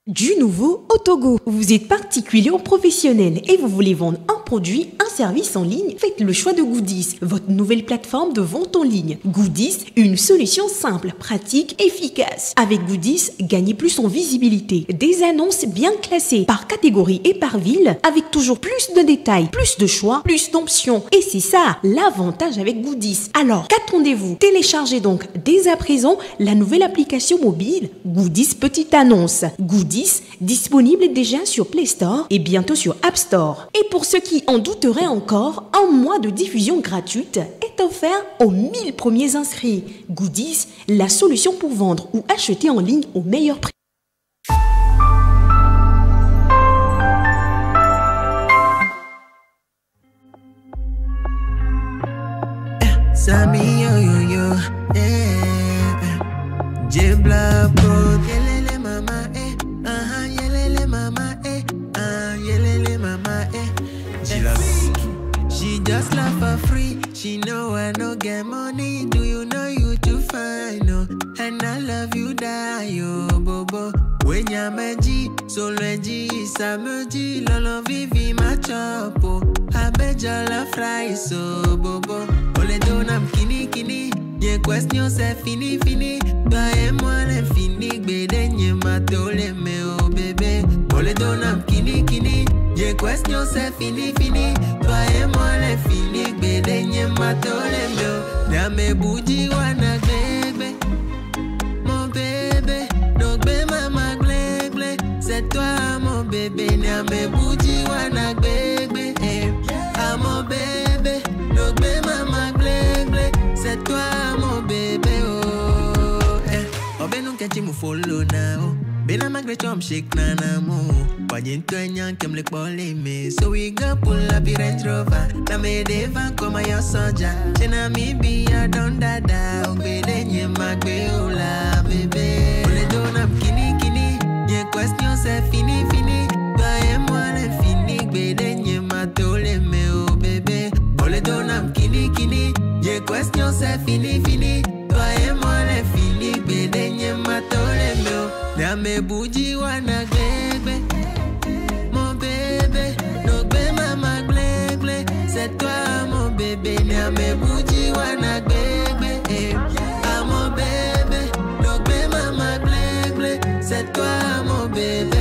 Du nouveau au Togo. Vous êtes particulier ou professionnel et vous voulez vendre un produit, un service en ligne? Faites le choix de Goodies, votre nouvelle plateforme de vente en ligne. Goodies, une solution simple, pratique, efficace. Avec Goodies, gagnez plus en visibilité. Des annonces bien classées par catégorie et par ville, avec toujours plus de détails, plus de choix, plus d'options. Et c'est ça, l'avantage avec Goodies. Alors, qu'attendez-vous? Téléchargez donc dès à présent la nouvelle application mobile Goodies Petite Annonce. Goodies, disponible déjà sur Play Store et bientôt sur App Store. Et pour ceux qui en douteraient encore, un mois de diffusion gratuite est offert aux 1000 premiers inscrits. Goodies, la solution pour vendre ou acheter en ligne au meilleur prix. She just laugh for free. She know I no get money. Do you know you too fine? No, and I love you, die, yo, bobo. When ya meji, so leji, samedi, lolo vivi ma chopo. I bet la fry, so bobo. Ole donam kini kini. Ye question c'est fini fini. Toi et moi les fini. Bede nye matole me oh bébé. Ole donam kini kini. Ye question c'est fini fini. Toi et moi les fini. Bede nye matole me oh. Dame bougie wana bébé. Mon bébé. Donc bé mama glé glé. C'est toi mon bébé. Dame bougie wana bébé. Ah mon bébé. Donc bé mama glé glé. C'est toi mon bébé oh ben nunca ci mu follow now ben I'm a great jump shake na mo Wajin to nyan kem lek bole me so we go pull up the Range Rover na me deva come your soldier chena mi be I don dada ogbe denye magbe ola bébé ole donam kini kini ye question c'est fini fini toi et moi les fini gbe denye mato non c'est fini, fini. Toi et moi les fini, bédénie matole meo. Dame bougie wana glebe, mon bébé. No be mama glebe, c'est toi mon bébé. Dame bougie wana glebe, ah mon bébé. No be mama glebe, c'est toi mon bébé.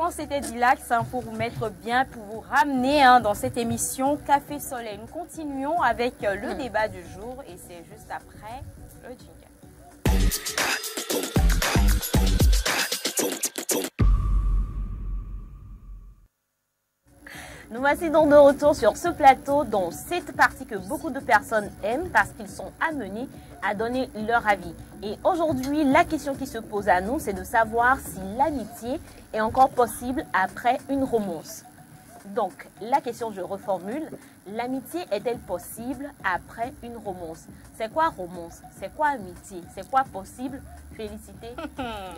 C'était Dilax pour vous mettre bien, pour vous ramener dans cette émission Café Soleil. Nous continuons avec le débat du jour et c'est juste après le jingle. Nous voici donc de retour sur ce plateau dans cette partie que beaucoup de personnes aiment parce qu'ils sont amenés à donner leur avis. Et aujourd'hui, la question qui se pose à nous, c'est de savoir si l'amitié est encore possible après une romance. Donc, la question, je reformule, l'amitié est-elle possible après une romance? C'est quoi romance? C'est quoi amitié? C'est quoi possible? Félicité.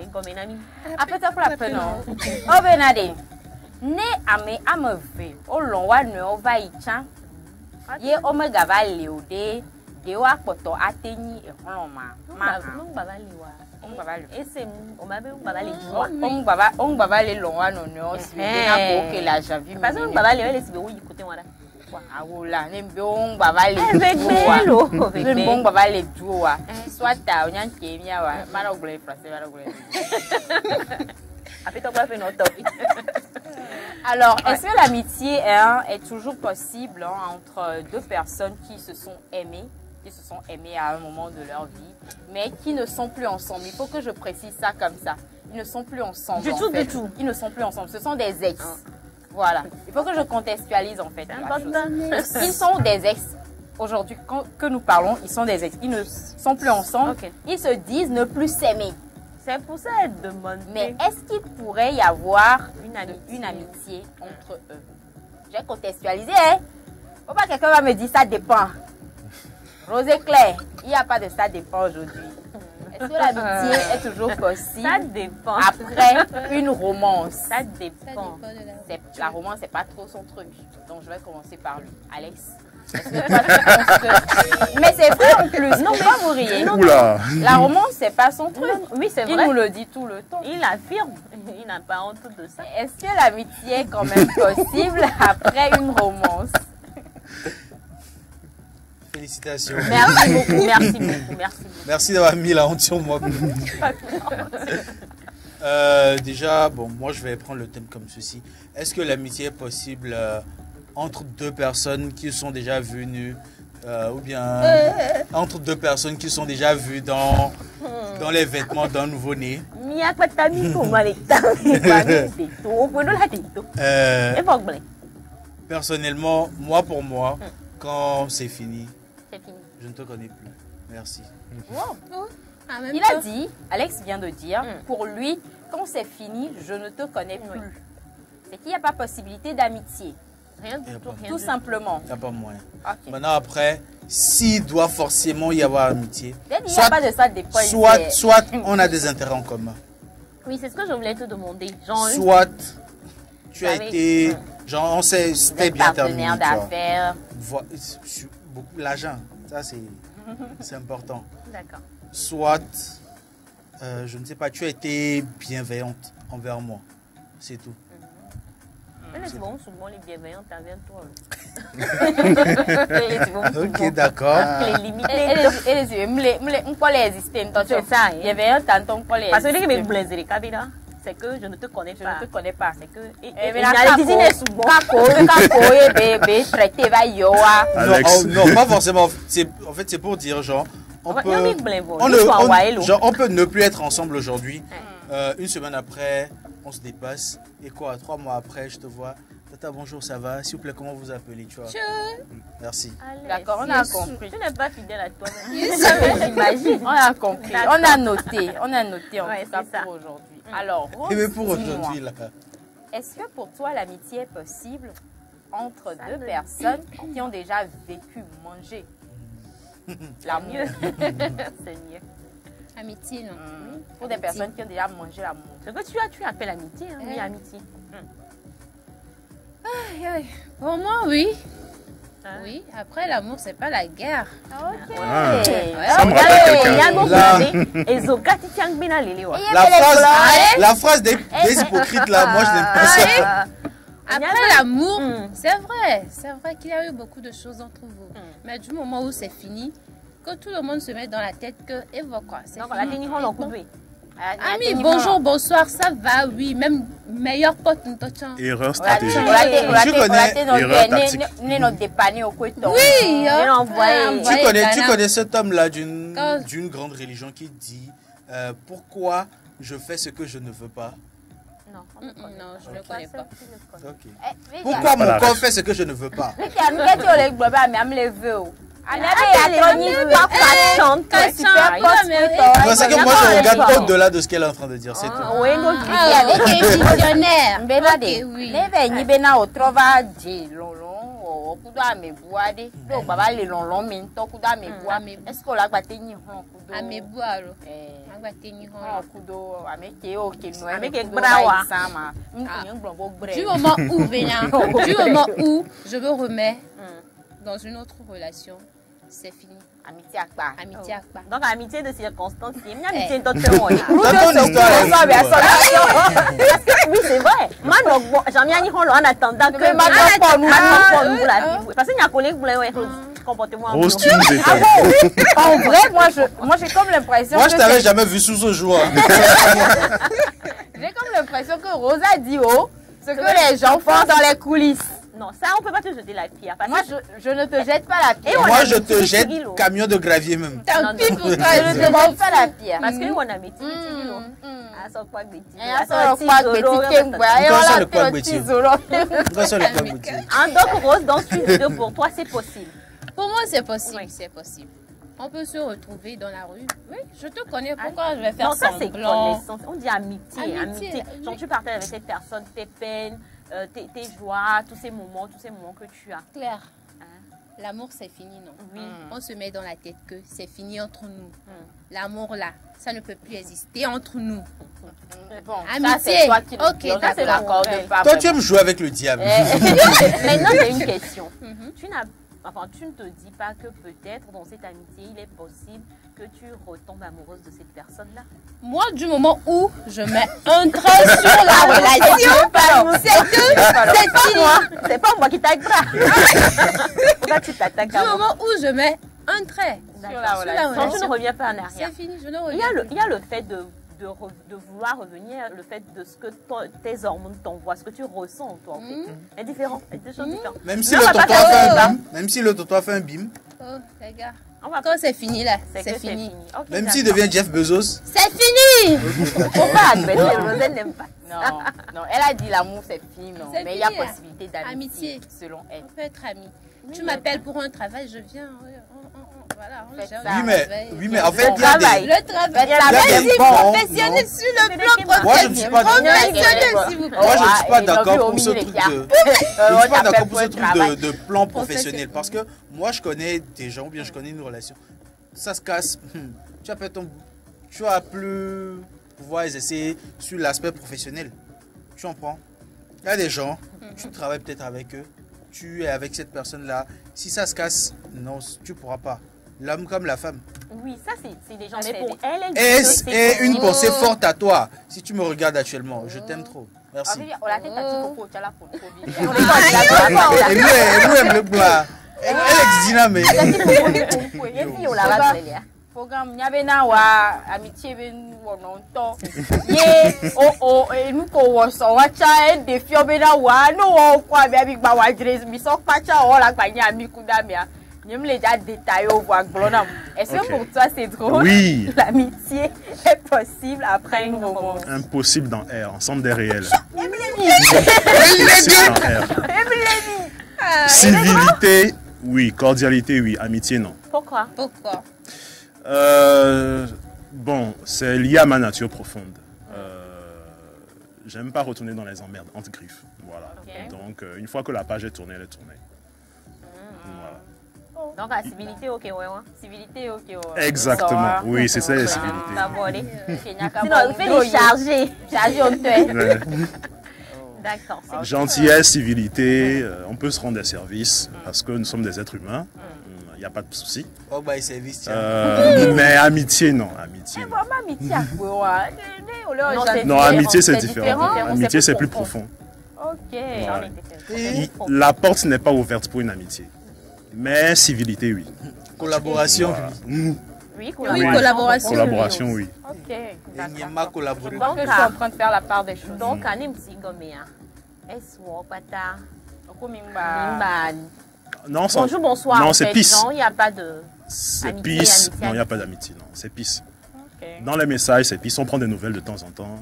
Et comme un ami. Après, tu as fait non. Oh, Benade. Ne ame ameve o lon wa nu o va icha ye omega va le ode de wa poto atenyi e hon ma non baba le wa on baba le ese o ma be baba le on baba le lon wa no ne o si be na ko ke la javi parce que baba le si be wo yikote wala awola ne be on baba le velo ne bon baba le duwa soit ta o nyan ke mi awa mara ogble français mara ogble Alors, est-ce que l'amitié est toujours possible entre deux personnes qui se sont aimées à un moment de leur vie, mais qui ne sont plus ensemble? Il faut que je précise ça comme ça. Ils ne sont plus ensemble. Du tout. Ils ne sont plus ensemble. Ce sont des ex. Voilà. Il faut que je contextualise en fait. Ils sont des ex. Aujourd'hui, que nous parlons, ils sont des ex. Ils ne sont plus ensemble. Okay. Ils se disent ne plus s'aimer. C'est pour ça qu'elle demande. Mais est-ce qu'il pourrait y avoir une amitié entre eux? J'ai contextualisé. Faut pas que quelqu'un va me dire ça dépend. Rosé Claire, il n'y a pas de ça dépend aujourd'hui. Est-ce que l'amitié est toujours possible? Ça dépend. Après une romance. Ça dépend. La romance, c'est pas trop son truc. Donc je vais commencer par lui. Alex. Est-ce que toi, tu penses que... Mais c'est vrai en plus. Non, pas vous riez. Non, la romance, c'est pas son truc. Non, oui, c'est vrai. Il nous le dit tout le temps. Il affirme. Il n'a pas honte de ça. Est-ce que l'amitié est quand même possible après une romance? Félicitations. Merci beaucoup, merci beaucoup. Merci d'avoir mis la honte sur moi. Déjà, bon, moi je vais prendre le thème comme ceci. Est-ce que l'amitié est possible entre deux personnes qui sont déjà venues ou bien entre deux personnes qui sont déjà vues dans les vêtements d'un nouveau-né? Personnellement, moi pour moi, quand c'est fini, je ne te connais plus. Merci. Wow. Il a dit, Alex vient de dire, pour lui, quand c'est fini, je ne te connais plus. C'est qu'il n'y a pas possibilité d'amitié. Rien du tout. Tout simplement. Il n'y a pas moyen. Okay. Maintenant, après, s'il doit forcément y avoir amitié, soit on a des intérêts en commun. Oui, c'est ce que je voulais te demander. Genre, soit tu as été... Genre, on sait, c'était bien terminé. Partenaire d'affaires. L'argent, ça c'est important. D'accord. Soit, je ne sais pas, tu as été bienveillante envers moi. C'est tout. Mais c'est bon, souvent les bienveillantes envers toi. Ok, d'accord. Les limites. Parce que les blessés, c'est que je ne te connais pas. Je ne te connais pas. C'est que. Non, pas forcément. En fait, c'est pour dire, genre, on peut ne plus être ensemble aujourd'hui, Une semaine après, on se dépasse. Et quoi, 3 mois après, je te vois. Tata, bonjour, ça va? S'il vous plaît, comment vous appelez, tu vois? Merci. D'accord, on a compris. Tu n'es pas fidèle à toi. J'imagine. On a compris. On a noté. On a noté en tout cas pour aujourd'hui. Alors, mais pour aujourd'hui, là. Est-ce que pour toi, l'amitié est possible entre deux personnes qui ont déjà vécu manger l'amour? C'est mieux. Amitié, non. Pour des personnes qui ont déjà mangé l'amour. Ce que tu appelles amitié, hein? Oui, amitié. Pour moi, oui. Oui, après l'amour, c'est pas la guerre. Ok. Ça me rappelle quelqu'un. La phrase des hypocrites là, moi je n'aime pas ça. Après l'amour, c'est vrai qu'il y a eu beaucoup de choses entre vous. Mais du moment où c'est fini, que tout le monde se met dans la tête que, et voilà quoi, c'est fini. Ami, bonjour, bonsoir, ça va, oui, même meilleur pote, nous t'entends. Erreur stratégique. Tu connais cet homme-là d'une grande religion qui dit pourquoi je fais ce que je ne veux pas? Non, je ne connais pas. Pourquoi mon corps fait ce que je ne veux pas? C'est que moi je regarde au-delà de ce qu'elle est en train de dire, c'est tout. Du moment où je me remets dans une autre relation, c'est fini. Amitié Akpa. Amitié Akpa. Donc, amitié de circonstance, c'est une amitié Dans ton histoire. Oui, c'est vrai. J'en ai dit en attendant que parce qu'il y a un collègue qui voulait comportement. En vrai, moi j'ai comme l'impression. Moi, je t'avais jamais vu sous ce jour. J'ai comme l'impression que Rosa dit ce que les gens font dans les coulisses. Non, ça, on ne peut pas te jeter la pierre. Moi, je ne te jette pas la pierre. Moi, je te jette camion de gravier même. Tant pis pour toi, je ne te jette pas la pierre. Parce qu'on a mis ça quoi de donc, Rose, dans suite vidéo, pour toi, c'est possible. Pour moi, c'est possible. C'est possible. On peut se retrouver dans la rue. Oui, je te connais. Pourquoi je vais faire semblant? Non, ça, c'est connaissance. On dit amitié. Genre, tu partages avec cette personne tes peines, tes joies, tous ces moments que tu as. Claire, l'amour c'est fini, non? Oui. On se met dans la tête que c'est fini entre nous. L'amour là, ça ne peut plus exister entre nous. Bon, amitié. Ok, ça c'est d'accord. Toi, tu aimes jouer avec le diable. Maintenant, j'ai une question. Tu ne te dis pas que peut-être dans cette amitié, il est possible que tu retombes amoureuse de cette personne-là? Moi, du moment où je mets un trait sur la relation, c'est pas moi qui t'attaque. Pourquoi tu t'attaques? Du moment où je mets un trait sur la relation, tu ne reviens pas en arrière. C'est fini, je ne reviens pas. Il y a le fait de vouloir revenir, le fait de ce que tes hormones t'envoient, ce que tu ressens toi en fait. est différent, c'est deux choses différentes. Même si le tonton a fait un bim. Oh les gars, quand c'est fini là, c'est fini. Okay, même s'il devient Jeff Bezos. C'est fini. Faut pas admettre, Roselle n'aime pas. Non, elle a dit l'amour c'est fini, non. Mais il y a possibilité d'amitié selon elle. On peut être amis. Tu m'appelles pour un travail, je viens. Voilà, oui, mais en fait, il y a le travail professionnel sur le plan professionnel. Moi, je ne suis pas d'accord pour ce truc de plan professionnel. Parce que moi, je connais des gens, ou bien je connais une relation. Ça se casse. Tu vas plus pouvoir exercer sur l'aspect professionnel. Tu en prends. Il y a des gens, tu travailles peut-être avec eux. Tu es avec cette personne-là. Si ça se casse, non, tu ne pourras pas. L'homme comme la femme. Oui, ça c'est des gens. Mais pour elle, et une pensée forte à toi. Si tu me regardes actuellement, je t'aime trop. Merci. Programme nyabena wa amitié ben wononto ye enu ko woso wacha e defio bena wa no wo kwa bia bi gba wa jire mi so pacha o la gba nya mi kuda mi a Je me l'ai déjà détaillé au voix. Est-ce que pour toi c'est drôle? Oui. L'amitié est possible après une romance? Impossible dans R, ensemble des réels. Civilité, oui. Cordialité, oui. Amitié, non. Pourquoi? Bon, c'est lié à ma nature profonde. J'aime pas retourner dans les emmerdes, entre griffes. Voilà. Donc, une fois que la page est tournée, elle est tournée. Voilà. Donc, la civilité, ok, ouais. Civilité, ok, ouais. Exactement, oui, c'est ça la civilité. Sinon, il fait les charger. Charger, on te. D'accord. Gentillesse, civilité, on peut se rendre des services parce que nous sommes des êtres humains. Il n'y a pas de souci. Oh, bah, service, mais amitié, non. Amitié, non, amitié, c'est différent. Amitié, c'est plus profond. Ok. La porte n'est pas ouverte pour une amitié. Mais civilité, oui. Collaboration. Oui, collaboration. Collaboration, oui. Ok. Ma collaboration. Donc, je suis en train de faire la part des choses. Donc, anim si gomea. Est-ce pata? Non, bonjour, bonsoir. Non, c'est pisse. Il n'y a pas de. C'est pisse. Non, il n'y a pas d'amitié. Non, c'est pisse. Dans les messages, c'est pisse. On prend des nouvelles de temps en temps.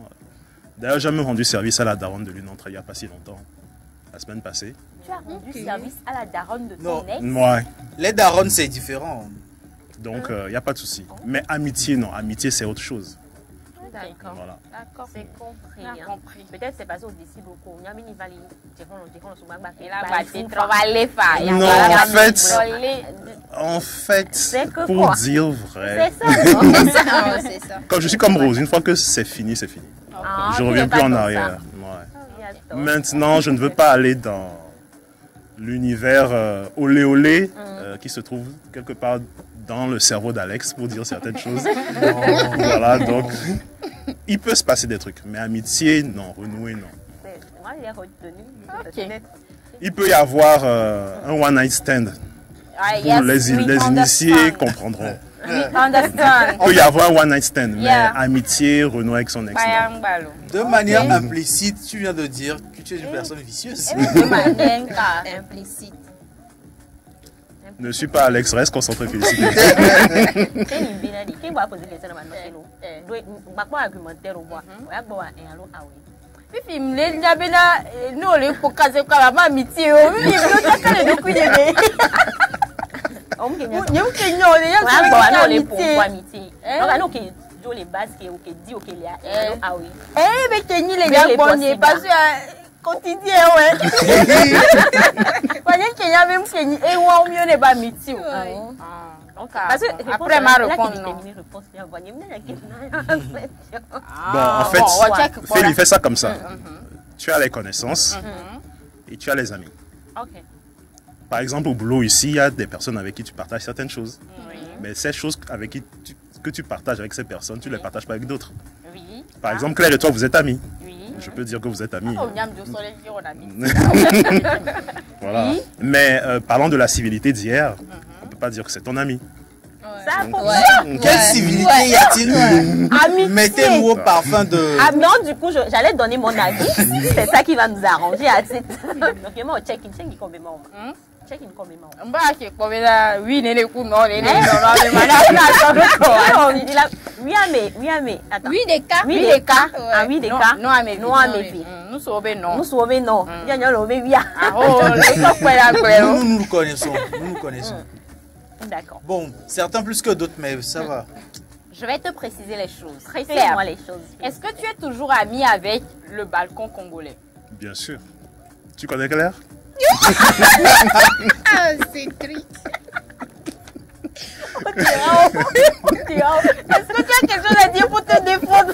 D'ailleurs, j'ai même rendu service à la daronne de l'une d'entre elles il n'y a pas si longtemps. La semaine passée. Tu as rendu service à la daronne de ton ex? Ouais. Les daronnes, c'est différent. Donc, il n'y a pas de souci. Mais amitié, non. Amitié, c'est autre chose. D'accord. Voilà. D'accord, c'est compris. Peut-être c'est parce qu'on décide beaucoup. En fait, pour dire vrai, c'est ça. Quand je suis comme Rose, une fois que c'est fini, c'est fini. Je ne reviens plus en arrière. Ouais. Maintenant, je ne veux pas aller dans l'univers olé olé qui se trouve quelque part dans le cerveau d'Alex pour dire certaines choses. Voilà, donc il peut se passer des trucs, mais amitié, non, renouer, non. Moi, il est retenu. Ok. Il peut y avoir un one night stand. Pour les initiés comprendront. Il peut y avoir un one night stand, mais amitié, renouer avec son ex. De manière implicite, tu viens de dire que tu es une personne vicieuse. De manière implicite. Ne suis pas Alex, reste concentré, félicité. Fifi, nous on est pour caser comme la amitié. Quotidien, ouais. Après ma réponse, bon, en fait, il fait ça comme ça. Tu as les connaissances et tu as les amis. Par exemple, au boulot ici, il y a des personnes avec qui tu partages certaines choses. Mais ces choses avec qui que tu partages avec ces personnes, tu ne les partages pas avec d'autres. Par exemple, Claire et toi, vous êtes amis. Je peux dire que vous êtes amis. Voilà. Mais parlant de la civilité d'hier, on ne peut pas dire que c'est ton ami. Quelle civilité y a-t-il? Mettez le mot parfum de... Ah non, du coup, j'allais donner mon avis. C'est ça qui va nous arranger. Donc, check-in complètement. Check-in complètement. Oui, néné, non, mais attends. Oui, des cas. Oui, des cas. Ah oui, des cas. Non, mais non, mais nous sauvons non. Nous sauvons non. Nous nous connaissons. Nous nous connaissons. D'accord. Bon, certains plus que d'autres, mais ça va. Je vais te préciser les choses. Très clairement les choses. Est-ce que tu es toujours ami avec le balcon congolais? Bien sûr. Tu connais Claire? Ah, c'est triste. Est-ce que tu as quelque chose à dire pour te défendre?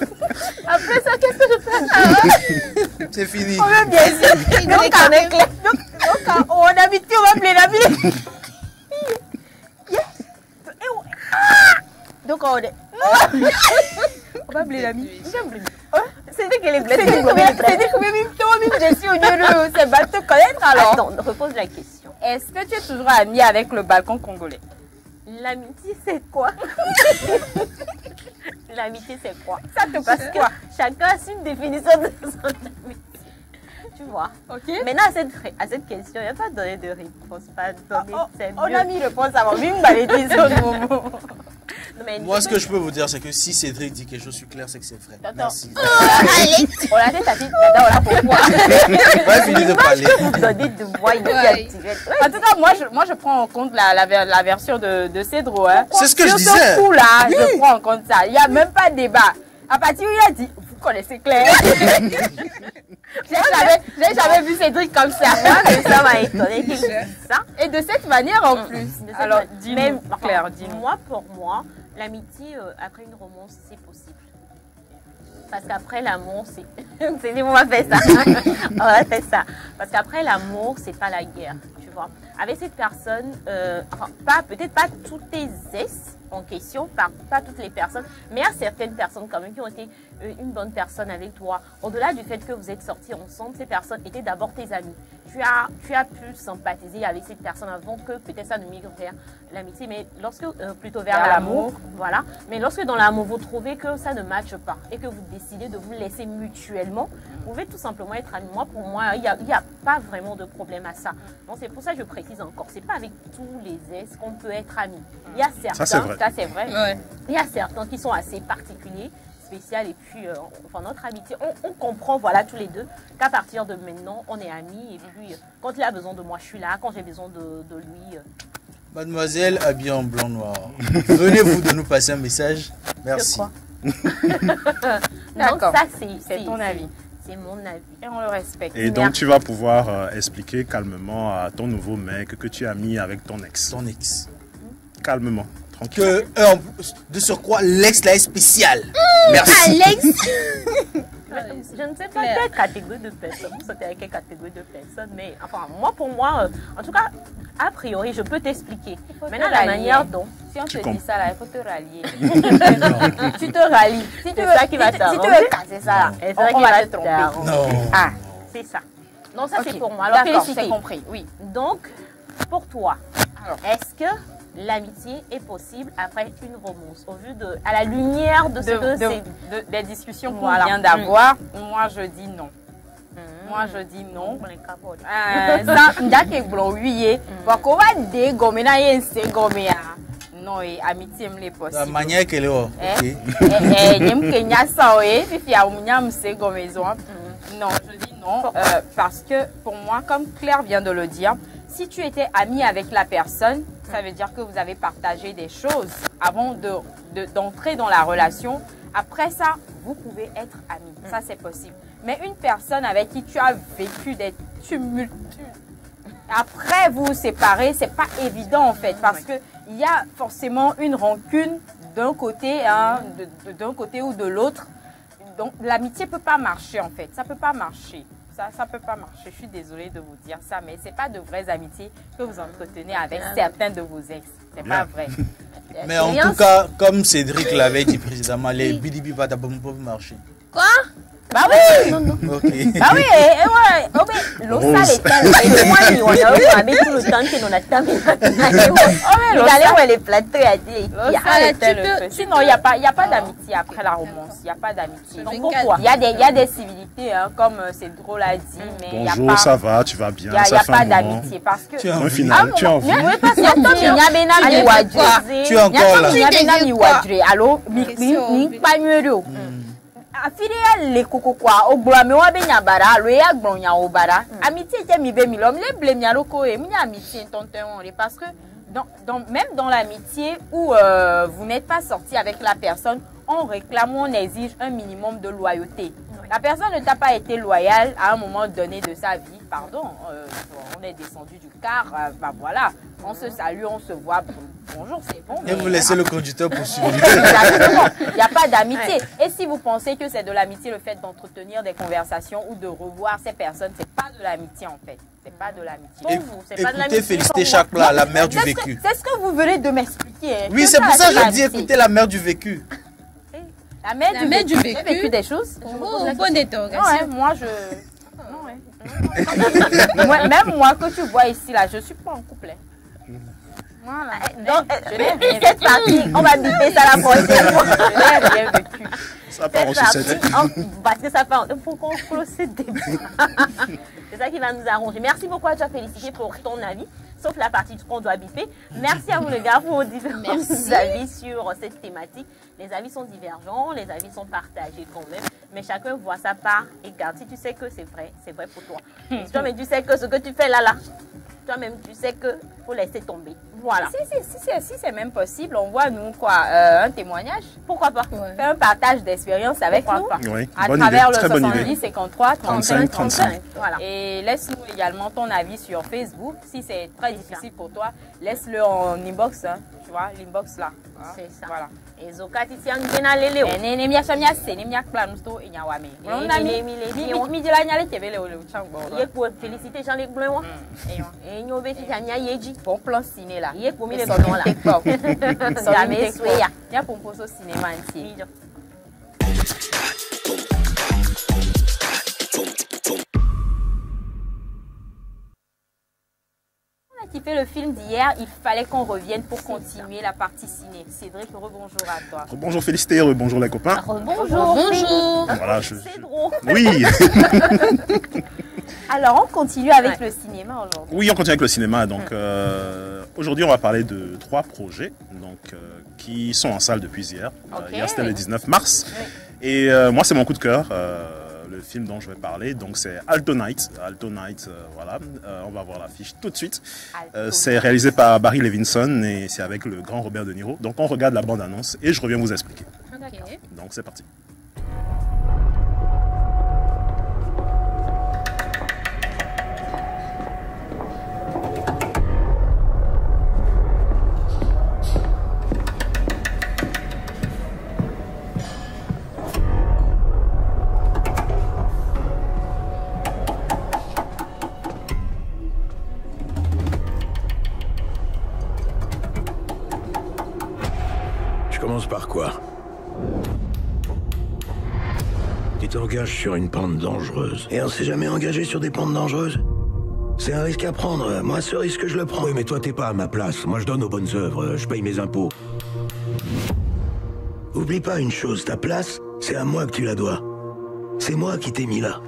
Après ça, qu'est-ce que je fais? C'est fini. Oh, bien sûr. Donc, on a habitué, on va appeler la ville. Donc, on va appeler l'ami. C'est que les blessés. C'est-à-dire que même toi-même, je suis au lieu de se battre, te connaître alors. Attends, repose la question. Est-ce que tu es toujours ami avec le balcon congolais? L'amitié, c'est quoi? L'amitié, c'est quoi? Ça te passe quoi? Chacun a une définition de son amitié. Tu vois. Ok. Maintenant, à cette question, il n'y a pas donné de réponse. Pas donné, on a mis réponse avant. Même m'avait dit son moment. Moi, ce que je peux vous dire, c'est que si Cédric dit quelque chose sur Claire, c'est que c'est vrai. Merci. Allez, on l'a fait, t'as dit, on l'a pour moi. Pas fini de parler. Vous donnez de moi une En tout cas, moi, je prends en compte la version de Cédro. Hein. C'est ce que je disais. Sur ce coup-là, je prends en compte ça. Il n'y a même pas de débat. À partir où il a dit, vous connaissez Claire. J'ai jamais vu Cédric comme ça. Ça m'a étonné qu'il dise ça. Et de cette manière en plus. Alors, dis-nous, Claire, dis-nous. Moi, pour moi, l'amitié après une romance, c'est possible. Parce qu'après l'amour, c'est... on va faire ça. On va faire ça. Parce qu'après l'amour, c'est pas la guerre, tu vois. Avec cette personne, peut-être pas toutes tes ex en question, pas toutes les personnes, mais il y a certaines personnes quand même qui ont été une bonne personne avec toi. Au-delà du fait que vous êtes sortis ensemble, ces personnes étaient d'abord tes amis. Tu as pu sympathiser avec cette personne avant que peut-être ça ne migre vers l'amitié, mais lorsque plutôt vers l'amour, voilà. Mais lorsque dans l'amour vous trouvez que ça ne matche pas et que vous décidez de vous laisser mutuellement, vous pouvez tout simplement être amis. Moi, pour moi, il n'y a pas vraiment de problème à ça. Donc c'est pour ça que je précise encore, c'est pas avec tous les ex qu'on peut être amis. Il y a certains, ça c'est vrai. Ouais. Il y a certains qui sont assez particuliers, spécial, et puis notre amitié, on comprend, voilà, tous les deux, qu'à partir de maintenant, on est amis, et puis quand il a besoin de moi, je suis là, quand j'ai besoin de lui. Mademoiselle habillée en blanc-noir, venez-vous de nous passer un message? Merci. D'accord, c'est ton avis. C'est mon avis. Et on le respecte. Et donc, tu vas pouvoir expliquer calmement à ton nouveau mec que tu as mis avec ton ex. Ton ex. Calmement. Que, de surcroît, l'ex là est spécial. Merci. Alex. Je ne sais pas quelle catégorie de personnes, vous sautez avec quelle catégorie de personnes, mais enfin, pour moi, en tout cas, a priori, je peux t'expliquer. Maintenant, la manière dont... Si on te dit ça, là, il faut te rallier. Tu te rallies. Si tu veux, ça qui va t'arranger. Si tu veux casser ça, là, on va te tromper. Non. Ah, c'est ça. Donc ça, c'est pour moi. Alors, félicité. C'est compris, oui. Donc, pour toi, est-ce que l'amitié est possible après une romance, au vu à la lumière de ce que des discussions qu'on vient d'avoir? Moi, je dis non. Moi, je dis non. Non, amitié me possible. La manière qu'elle est. Non, je dis non parce que pour moi, comme Claire vient de le dire, si tu étais amie avec la personne, ça veut dire que vous avez partagé des choses avant d'entrer dans la relation. Après ça, vous pouvez être amis. Ça, c'est possible. Mais une personne avec qui tu as vécu des tumultes, après vous vous séparez, c'est pas évident en fait. Parce qu'il y a forcément une rancune d'un côté, d'un côté ou de l'autre. Donc l'amitié peut pas marcher en fait. Ça peut pas marcher. Ça peut pas marcher. Je suis désolée de vous dire ça, mais c'est pas de vraies amitiés que vous entretenez avec certains de vos ex. C'est pas vrai. Mais en tout cas, comme Cédric l'avait dit précédemment, les bidibi va d'abord marcher. Quoi? Bah oui! Non, non. Okay. Bah oui, et l'eau sale est telle. Et moi, on a mis tout le temps que nous avons regardez où elle est platée à dire. Sinon, il n'y a pas d'amitié après la romance. Il n'y a pas d'amitié. Pourquoi? Il y a des civilités, comme c'est drôle à dire, mais il n'y a pas. Bonjour, ça va, tu vas bien? Il n'y a pas d'amitié parce que. Tu es en finale, tu es en finale. Tu es encore là. Afiri le koko kwa ogbola me wa be nyabara lo ya gbon nya obara amitié je mi be mi lom le blé nya loko e mi amitié tonton parce que même dans l'amitié où vous n'êtes pas sorti avec la personne, on réclame, on exige un minimum de loyauté. La personne ne t'a pas été loyale à un moment donné de sa vie, pardon, on est descendu du car, bah voilà, on se salue, on se voit, bonjour, c'est bon. Et vous laissez le conducteur poursuivre. Exactement, il n'y a pas d'amitié. Et si vous pensez que c'est de l'amitié, le fait d'entretenir des conversations ou de revoir ces personnes, c'est pas de l'amitié en fait. C'est pas de l'amitié. Écoutez, Félicité Chakla, la mère du vécu. C'est ce que vous venez de m'expliquer. Oui, c'est pour ça que je dis écoutez la mère du vécu. La mère du vécu. J'ai vécu des choses. Bonne interrogation. Moi, même moi que tu vois ici, là, je ne suis pas en couplet. Voilà. Donc, cette partie, on va biper ça la prochaine fois. Je l'ai bien vécu. Ça part en sucette. Parce que ça part. Il faut qu'on close ce débat. C'est ça qui va nous arranger. Merci beaucoup à toi, Félicité, pour ton avis. Sauf la partie qu'on doit biffer. Merci à vous, les gars, pour vos différents avis sur cette thématique. Les avis sont divergents, les avis sont partagés quand même. Mais chacun voit sa part et garde. Si tu sais que c'est vrai pour toi. Si toi-même, tu sais que ce que tu fais là, toi-même, tu sais que faut laisser tomber. Voilà. Si c'est même possible, on voit, nous, un témoignage. Pourquoi pas? Faire un partage d'expérience avec nous. Oui, à travers le 70, 53, 35, 35. Voilà. Et laisse-nous également ton avis sur Facebook. Si c'est très difficile pour toi, laisse-le en inbox. Hein, tu vois, l'inbox là. C'est ça. Voilà. Et Zokati tiang gena leleo. Nene miasha miase, ne miak plan sto inyawame. On a mi de la nyale kebele ole uchangbo. Ye pour féliciter Jean-Luc Blanc. Et nyobe fi tanya yeji. Bon plan ciné là. Ye pour mi le blanc là. Jamais soya. Ya pour poso cinéma entier. Qui fait le film d'hier, il fallait qu'on revienne pour continuer la partie ciné. Cédric, rebonjour à toi. Bonjour Félicité, rebonjour les copains. Bonjour. Voilà, c'est drôle. Oui. Alors, on continue avec le cinéma aujourd'hui. Oui, on continue avec le cinéma. Donc, aujourd'hui, on va parler de 3 projets qui sont en salle depuis hier. Hier, c'était le 19 mars. Oui. Et moi, c'est mon coup de cœur. Le film dont je vais parler, donc c'est Alto Night. Alto Night, voilà, on va voir l'affiche tout de suite. C'est réalisé par Barry Levinson et c'est avec le grand Robert De Niro. Donc on regarde la bande-annonce et je reviens vous expliquer. Okay. Donc c'est parti. Par quoi? Tu t'engages sur une pente dangereuse. Et on s'est jamais engagé sur des pentes dangereuses? C'est un risque à prendre. Moi, ce risque, je le prends. Oui, mais toi, t'es pas à ma place. Moi, je donne aux bonnes œuvres. Je paye mes impôts. Oublie pas une chose. Ta place, c'est à moi que tu la dois. C'est moi qui t'ai mis là.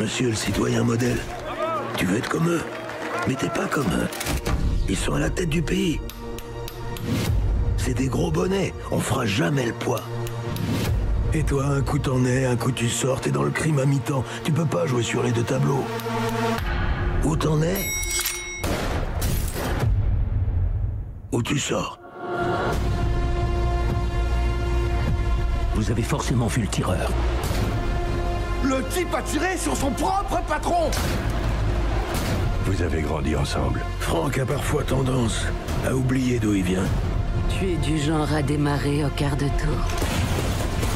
Monsieur le citoyen modèle. Tu veux être comme eux. Mais t'es pas comme eux. Ils sont à la tête du pays. C'est des gros bonnets, on fera jamais le poids. Et toi, un coup t'en es, un coup tu sors, t'es dans le crime à mi-temps. Tu peux pas jouer sur les 2 tableaux. Où t'en es? Où tu sors? Vous avez forcément vu le tireur. Le type a tiré sur son propre patron! Vous avez grandi ensemble. Franck a parfois tendance à oublier d'où il vient. Tu es du genre à démarrer au quart de tour.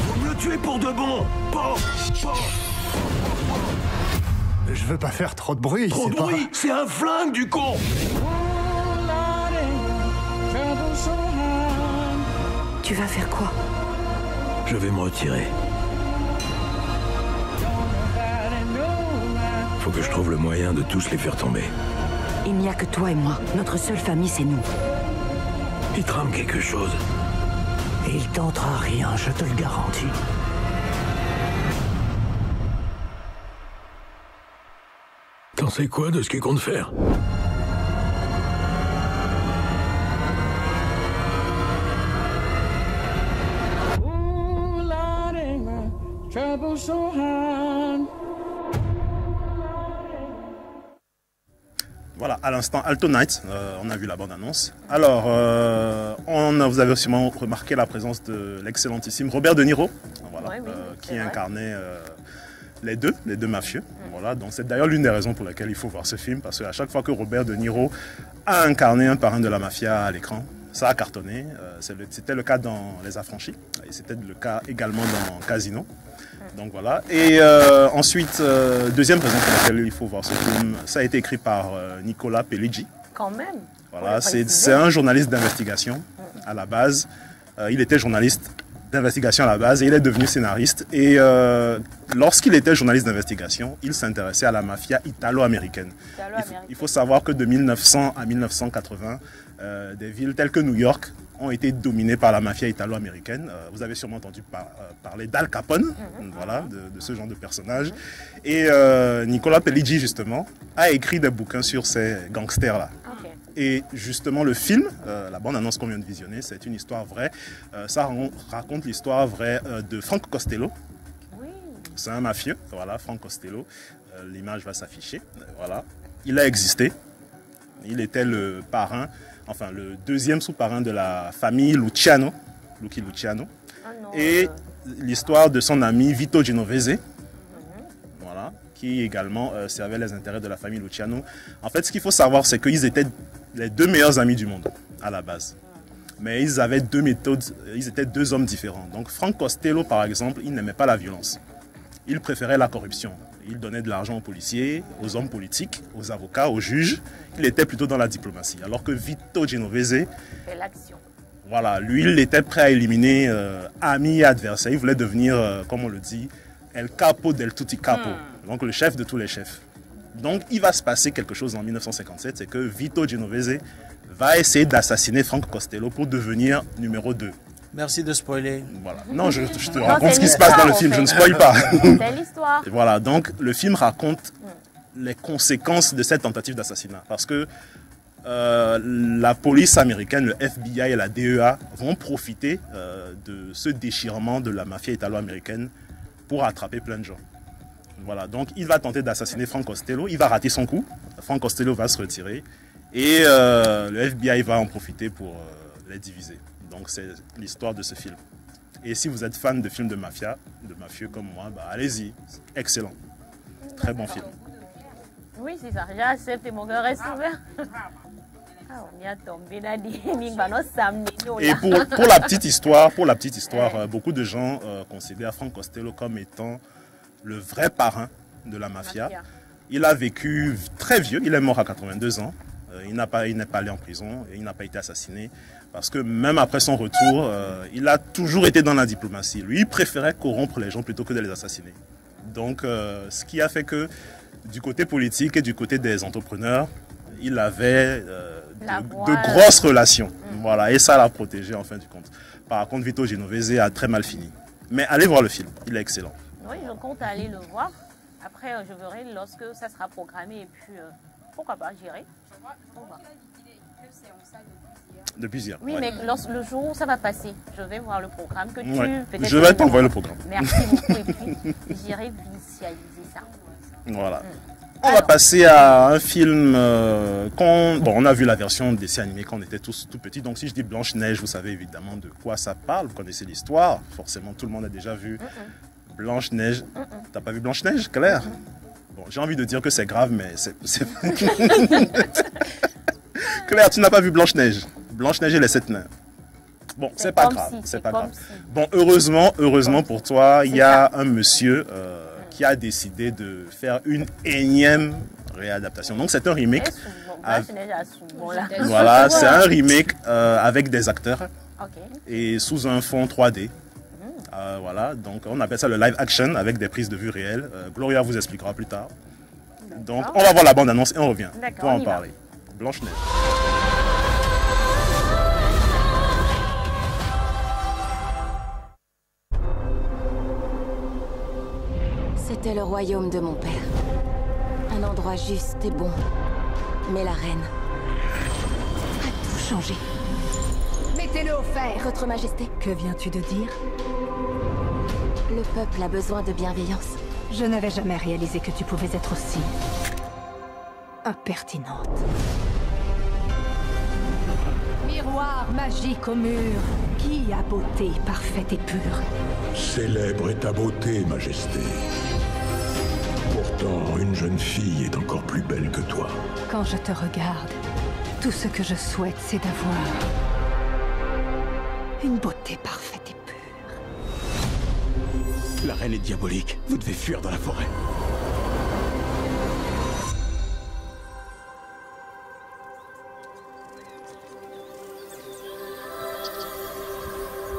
Vous me le tuez pour de bon. Je veux pas faire trop de bruit. Trop de bruit? C'est un flingue du con. Tu vas faire quoi? Je vais me retirer. Faut que je trouve le moyen de tous les faire tomber. Il n'y a que toi et moi. Notre seule famille, c'est nous. Il trame quelque chose. Et il tentera rien, je te le garantis. T'en sais quoi de ce qu'il compte faire? Voilà, à l'instant, Alto Night, on a vu la bande-annonce. Alors, vous avez aussi remarqué la présence de l'excellentissime Robert De Niro, voilà, qui incarnait les deux mafieux. Voilà, donc c'est d'ailleurs l'une des raisons pour lesquelles il faut voir ce film, parce qu'à chaque fois que Robert De Niro a incarné un parrain de la mafia à l'écran, ça a cartonné. C'était le cas dans Les Affranchis, et c'était le cas également dans Casino. Donc voilà. Et ensuite, deuxième raison pour laquelle il faut voir ce film, ça a été écrit par Nicola Pelleggi. Quand même. Voilà, c'est un journaliste d'investigation à la base. Il était journaliste d'investigation à la base et il est devenu scénariste. Et lorsqu'il était journaliste d'investigation, il s'intéressait à la mafia italo-américaine. Il faut savoir que de 1900 à 1980, des villes telles que New York ont été dominées par la mafia italo-américaine. Vous avez sûrement entendu parler d'Al Capone, voilà, de ce genre de personnage. Et Nicola Pelleggi, justement, a écrit des bouquins sur ces gangsters-là. Et justement, le film, la bande-annonce qu'on vient de visionner, c'est une histoire vraie. Ça raconte l'histoire vraie de Frank Costello. Oui. C'est un mafieux, voilà, Frank Costello. L'image va s'afficher. Voilà. Il a existé. Il était le parrain, enfin le deuxième sous-parrain de la famille Luciano, Lucky Luciano. Et l'histoire de son ami Vito Genovese. Voilà. Qui également servait les intérêts de la famille Luciano. En fait, ce qu'il faut savoir, c'est qu'ils étaient les deux meilleurs amis du monde, à la base. Mais ils avaient deux méthodes, ils étaient deux hommes différents. Donc Frank Costello, par exemple, il n'aimait pas la violence. Il préférait la corruption. Il donnait de l'argent aux policiers, aux hommes politiques, aux avocats, aux juges. Il était plutôt dans la diplomatie. Alors que Vito Genovese, voilà, lui, il était prêt à éliminer amis et adversaires. Il voulait devenir, comme on le dit, El Capo del Tutti Capo. Donc le chef de tous les chefs. Donc il va se passer quelque chose en 1957, c'est que Vito Genovese va essayer d'assassiner Frank Costello pour devenir numéro 2. Merci de spoiler. Voilà. Non, je te raconte ce qui se passe dans le film, je ne spoil pas. C'est l'histoire. Voilà, donc le film raconte les conséquences de cette tentative d'assassinat. Parce que la police américaine, le FBI et la DEA vont profiter de ce déchirement de la mafia italo-américaine pour attraper plein de gens. Voilà, donc il va tenter d'assassiner Frank Costello, il va rater son coup, Frank Costello va se retirer et le FBI va en profiter pour les diviser. Donc c'est l'histoire de ce film. Et si vous êtes fan de films de mafia, de mafieux comme moi, bah, allez-y, excellent. Très bon film. Oui, c'est ça, j'accepte et mon cœur reste ouvert. Et pour la petite histoire, beaucoup de gens considèrent Frank Costello comme étant le vrai parrain de la mafia. Il a vécu très vieux, il est mort à 82 ans. Il n'est pas allé en prison et il n'a pas été assassiné. Parce que même après son retour, il a toujours été dans la diplomatie. Lui, il préférait corrompre les gens plutôt que de les assassiner. Donc, ce qui a fait que du côté politique et du côté des entrepreneurs, il avait de grosses relations. Voilà, et ça l'a protégé en fin du compte. Par contre, Vito Genovese a très mal fini. Mais allez voir le film, il est excellent. Oui, je compte aller le voir. Après, je verrai lorsque ça sera programmé et puis pourquoi pas, j'irai. De plusieurs. Oui, ouais. Mais le jour où ça va passer, je vais voir le programme que tu... Je vais t'envoyer le programme. Merci beaucoup et puis j'irai visualiser ça. Voilà. On va passer à un film on a vu la version dessin animé quand on était tous tout petits. Donc si je dis Blanche-Neige, vous savez évidemment de quoi ça parle. Vous connaissez l'histoire. Forcément, tout le monde a déjà vu Blanche-Neige. T'as pas vu Blanche-Neige, Claire? Bon, j'ai envie de dire que c'est grave, mais c'est... Claire, tu n'as pas vu Blanche-Neige? Blanche-Neige et les 7 nains. Bon, c'est pas grave. C'est pas grave. Bon, heureusement pour toi, il y a un monsieur qui a décidé de faire une énième réadaptation. Donc c'est un remake. Voilà, c'est un remake avec des acteurs et sous un fond 3D. Voilà, donc on appelle ça le live action avec des prises de vue réelles. Gloria vous expliquera plus tard. Donc on va voir la bande-annonce et on revient pour en parler. Blanche-Neige. C'était le royaume de mon père. Un endroit juste et bon. Mais la reine a tout changé. Mettez-le au fer, Votre Majesté. Que viens-tu de dire? Le peuple a besoin de bienveillance. Je n'avais jamais réalisé que tu pouvais être aussi... impertinente. Miroir magique au mur. Qui a beauté parfaite et pure? Célèbre est ta beauté, Majesté. Pourtant, une jeune fille est encore plus belle que toi. Quand je te regarde, tout ce que je souhaite, c'est d'avoir une beauté parfaite et pure. La reine est diabolique. Vous devez fuir dans la forêt.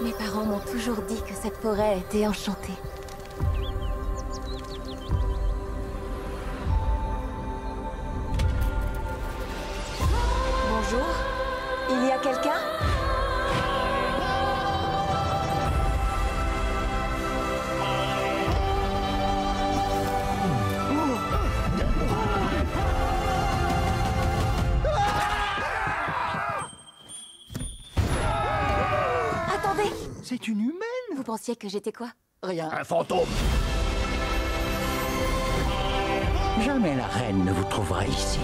Mais parents m'ont toujours dit que cette forêt était enchantée. Bonjour, il y a quelqu'un? Attendez! C'est une humaine! Vous pensiez que j'étais quoi? Rien. Un fantôme! Jamais la reine ne vous trouvera ici.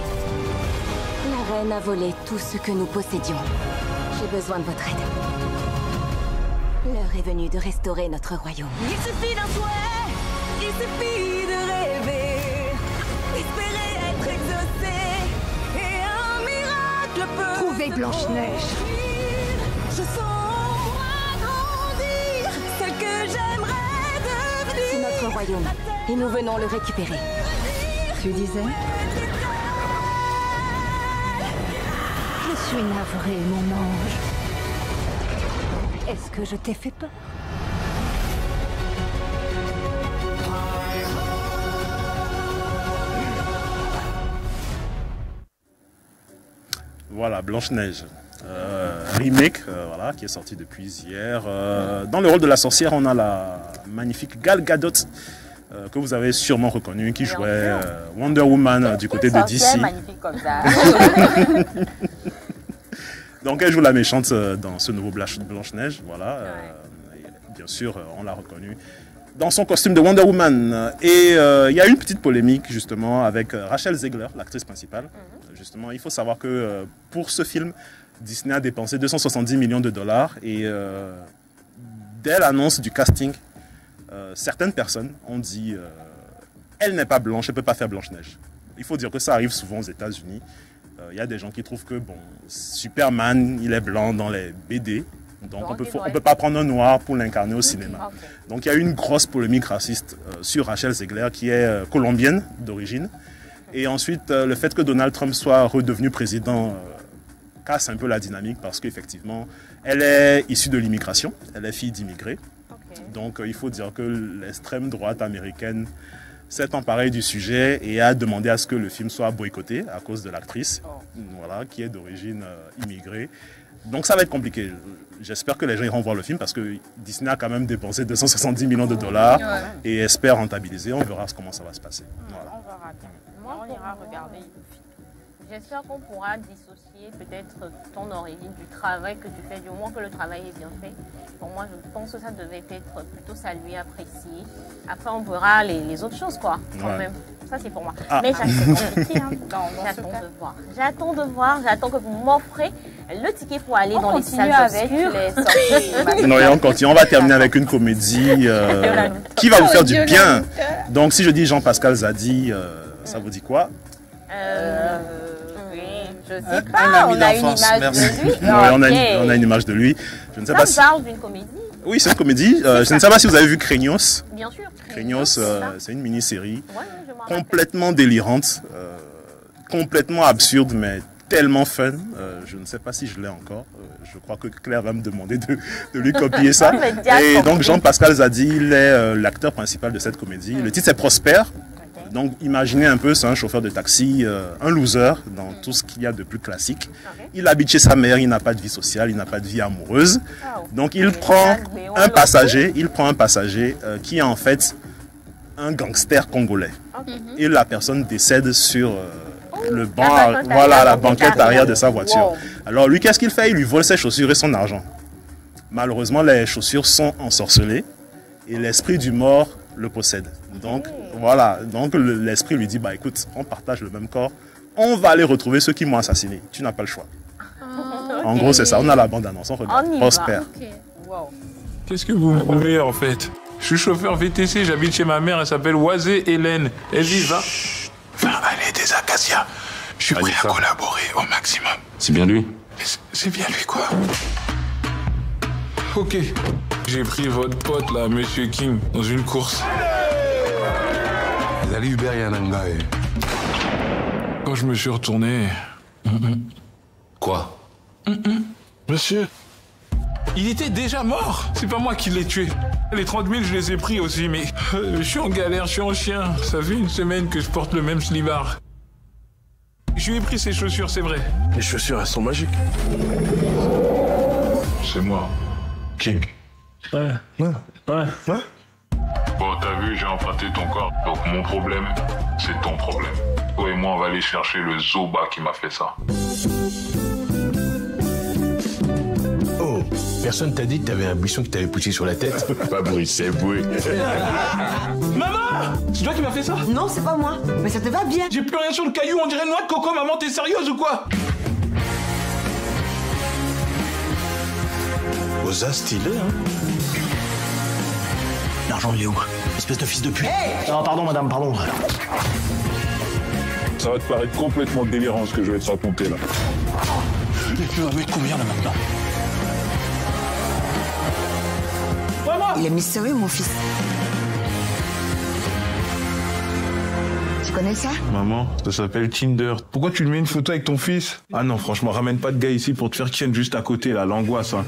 La reine a volé tout ce que nous possédions. J'ai besoin de votre aide. L'heure est venue de restaurer notre royaume. Il suffit d'un souhait, il suffit de rêver, espérer être exaucé, et un miracle peut... Trouvez Blanche-Neige. Je sens en moi grandir, celle que j'aimerais devenir. C'est notre royaume, et nous venons le récupérer. Tu disais? Je suis navrée, mon ange. Est-ce que je t'ai fait peur? Voilà, Blanche-Neige. Remake, voilà, qui est sorti depuis hier. Dans le rôle de la sorcière, on a la magnifique Gal Gadot, que vous avez sûrement reconnue, qui jouait Wonder Woman du côté de DC. Magnifique comme ça. Donc elle joue la méchante dans ce nouveau Blanche-Neige, voilà. Bien sûr, on l'a reconnue dans son costume de Wonder Woman. Et il y a une petite polémique justement avec Rachel Zegler, l'actrice principale. Justement, il faut savoir que pour ce film, Disney a dépensé 270 millions de dollars. Et dès l'annonce du casting, certaines personnes ont dit elle n'est pas blanche, elle ne peut pas faire Blanche-Neige. Il faut dire que ça arrive souvent aux États-Unis. Il y a des gens qui trouvent que bon, Superman, il est blanc dans les BD. Donc on peut pas prendre un noir pour l'incarner au cinéma. Okay. Donc il y a eu une grosse polémique raciste sur Rachel Zegler, qui est colombienne d'origine. Et ensuite, le fait que Donald Trump soit redevenu président casse un peu la dynamique, parce qu'effectivement, elle est issue de l'immigration, elle est fille d'immigrés. Okay. Donc il faut dire que l'extrême droite américaine s'est emparée du sujet et a demandé à ce que le film soit boycotté à cause de l'actrice, voilà, qui est d'origine immigrée. Donc ça va être compliqué. J'espère que les gens iront voir le film, parce que Disney a quand même dépensé 270 millions de dollars et espère rentabiliser. On verra comment ça va se passer. Voilà. On verra. Moi, on ira regarder. J'espère qu'on pourra dissocier peut-être ton origine du travail que tu fais, du moment que le travail est bien fait. Pour moi, je pense que ça devait être plutôt salué, apprécié. Après, on verra les autres choses, quoi, quand même. Ça, c'est pour moi. Mais c'est compliqué, hein. J'attends de voir, j'attends que vous m'offrez le ticket pour aller dans les salles obscures. Non, et on continue. On va terminer avec une comédie qui va vous faire du bien. Donc, si je dis Jean-Pascal Zadi, ça vous dit quoi? Je sais pas, on a une image de lui. On a une image de lui. Je ne sais pas si... parle d'une comédie. Oui, c'est une comédie. Je ne sais pas si vous avez vu Craignos. Bien sûr. Craignos, c'est une mini-série complètement délirante, complètement absurde, mais tellement fun. Je ne sais pas si je l'ai encore. Je crois que Claire va me demander de lui copier ça. Et donc Jean-Pascal Zadi, il est l'acteur principal de cette comédie. Le titre c'est Prosper. Donc imaginez un peu, c'est un chauffeur de taxi, un loser dans tout ce qu'il y a de plus classique. Il habite chez sa mère, il n'a pas de vie sociale, il n'a pas de vie amoureuse. Donc il prend un passager, qui est en fait un gangster congolais. Et la personne décède sur le banc, voilà, la banquette arrière de sa voiture. Alors lui, qu'est-ce qu'il fait? Il lui vole ses chaussures et son argent. Malheureusement, les chaussures sont ensorcelées et l'esprit du mort le possède. Donc voilà, donc l'esprit lui dit, bah écoute, on partage le même corps, on va aller retrouver ceux qui m'ont assassiné, tu n'as pas le choix. En gros c'est ça, on a la bande-annonce, on regarde, Prosper. Qu'est-ce que vous me voulez en fait? Je suis chauffeur VTC, j'habite chez ma mère, elle s'appelle Oisé Hélène. Elle dit, va aller des acacias. Je suis prêt à collaborer au maximum. C'est bien lui? C'est bien lui quoi. Ok, j'ai pris votre pote là, Monsieur King, dans une course. Vous allez Uber Yanangae. Quand je me suis retourné... Quoi? Monsieur, Il était déjà mort. C'est pas moi qui l'ai tué. Les 30 000, je les ai pris aussi, mais je suis en galère, je suis en chien. Ça fait une semaine que je porte le même slibard. Je lui ai pris ses chaussures, c'est vrai. Les chaussures, elles sont magiques. C'est moi, King. Ouais. Bon, t'as vu, j'ai emprunté ton corps. Donc mon problème, c'est ton problème. Toi et moi, on va aller chercher le Zoba qui m'a fait ça. Oh, personne t'a dit que t'avais un buisson qui t'avait poussé sur la tête? Pas bruit, c'est bruit. Maman! C'est toi qui m'as fait ça? Non, c'est pas moi. Mais ça te va bien. J'ai plus rien sur le caillou, on dirait une noix de coco. Maman, t'es sérieuse ou quoi? Osa stylé, hein? L'argent, il est où? Espèce de fils de pute. Hey, oh, pardon, madame, pardon. Ça va te paraître complètement délirant ce que je vais te raconter là. Tu vas mettre combien là maintenant? Il est mystérieux, mon fils. Tu connais ça? Maman, ça s'appelle Tinder. Pourquoi tu lui mets une photo avec ton fils? Ah non, franchement, ramène pas de gars ici pour te faire ken juste à côté, là, l'angoisse. Hein.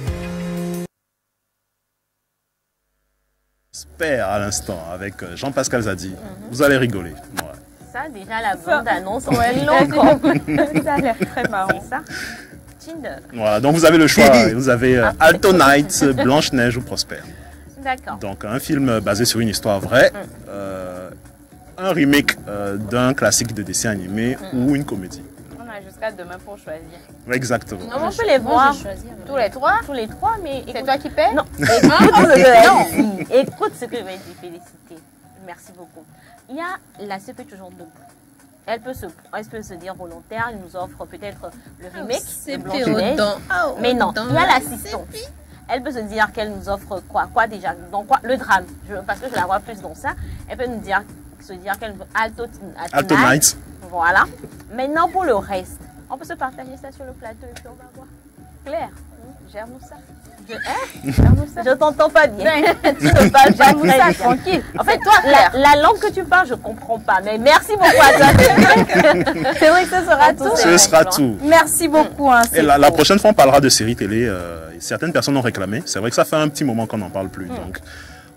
J'espère à l'instant avec Jean-Pascal Zadi. Vous allez rigoler. Ouais. Ça, déjà, la bande-annonce, on est longtemps. Ça a l'air très marrant, ça. Tinder. Voilà, donc vous avez le choix. Vous avez Alto Night, Blanche-Neige ou Prosper. D'accord. Donc un film basé sur une histoire vraie, un remake d'un classique de dessin animé ou une comédie. On a jusqu'à demain pour choisir. Exactement. Non, on peut les voir. Tous les trois? Tous les trois, mais... C'est toi qui paies? Non. Écoute ce que je vais dire, Félicité. Merci beaucoup. Il y a la CP toujours debout. Elle peut se dire volontaire, elle nous offre peut-être le remake de Blanche-Neige. Mais non, il y a l'assistante. Elle peut se dire qu'elle nous offre quoi déjà? Donc quoi? Le drame. Parce que je la vois plus dans ça. Elle peut nous dire qu'elle veut Alto Night. Voilà. Maintenant pour le reste, on peut se partager ça sur le plateau et puis on va voir. Claire, gère-nous ça. Je t'entends pas bien. Tu ne parles pas ça, tranquille. En fait, toi, la langue que tu parles, je comprends pas. Mais merci beaucoup à toi. C'est vrai que ce sera tout. Ce sera tout. Merci beaucoup. Hein, et la prochaine fois, on parlera de séries télé. Certaines personnes ont réclamé. C'est vrai que ça fait un petit moment qu'on n'en parle plus. Donc,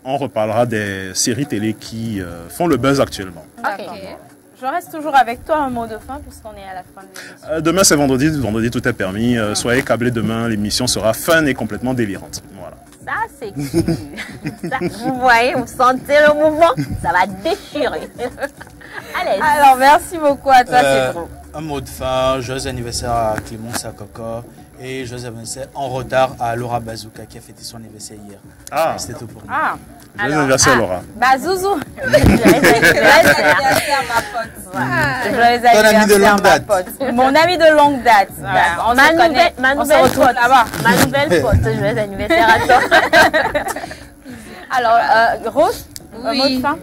on reparlera des séries télé qui font le buzz actuellement. Ok. Je reste toujours avec toi, un mot de fin, puisqu'on est à la fin de l'émission. Demain, c'est vendredi. Vendredi, tout est permis. Soyez câblés demain. L'émission sera fun et complètement délirante. Voilà. Ça, c'est cool. Vous voyez, vous sentez le mouvement? Ça va déchirer. Allez. Alors, merci beaucoup à toi, Cédro. Un mot de fin. Joyeux anniversaire à Clémence Akoko. Et joyeux anniversaire en retard à Laura Bazooka qui a fêté son anniversaire hier. Ah, c'était tout pour nous. Joyeux anniversaire, Laura. Bazouzou. Joyeux anniversaire, ma pote. Joyeux anniversaire, ma pote. Mon ami de longue date. On se connaît. Ma nouvelle pote. Ma nouvelle pote. Joyeux anniversaire à toi. Alors, Rose, un mot de fin?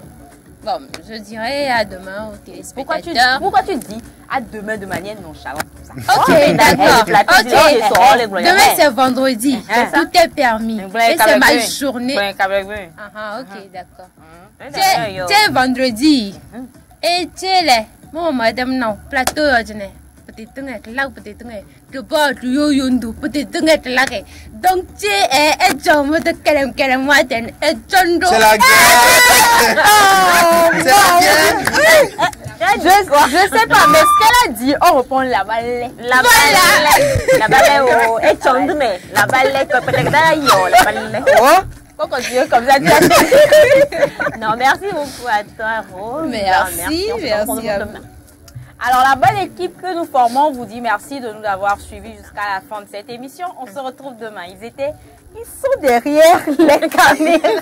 Bon, je dirais à demain aux téléspectateurs. Pourquoi tu dis à demain de manière nonchalante? Ok, d'accord. Demain, c'est vendredi. Tout est permis. Et c'est ma journée. Ok, d'accord. C'est vendredi. Et c'est le madame, non, plateau, peut-être là, peut-être que pas du yundu, peut-être là. Donc, c'est un jour de calme, et John c'est la guerre. Je sais pas, mais ce qu'elle a dit, on reprend la balai. La balai, oh, et Tchondoume. La balai, peut-être d'ailleurs, la balai. Faut continuer comme ça. Non, merci beaucoup à toi, Rose. Merci à vous. Alors, la bonne équipe que nous formons vous dit merci de nous avoir suivis jusqu'à la fin de cette émission. On se retrouve demain. Ils sont derrière les caméras.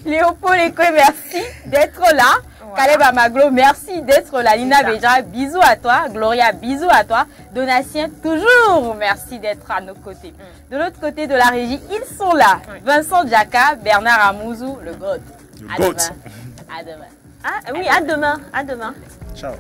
Léopold Ekwe, merci d'être là. Caleb Amaglo, merci d'être là. Lina Béja, bisous à toi. Gloria, bisous à toi. Donatien, toujours merci d'être à nos côtés. De l'autre côté de la régie, ils sont là. Vincent Djaka, Bernard Amouzou, le GOAT. Le GOAT. À demain. Ah oui, à demain. À demain. Ciao.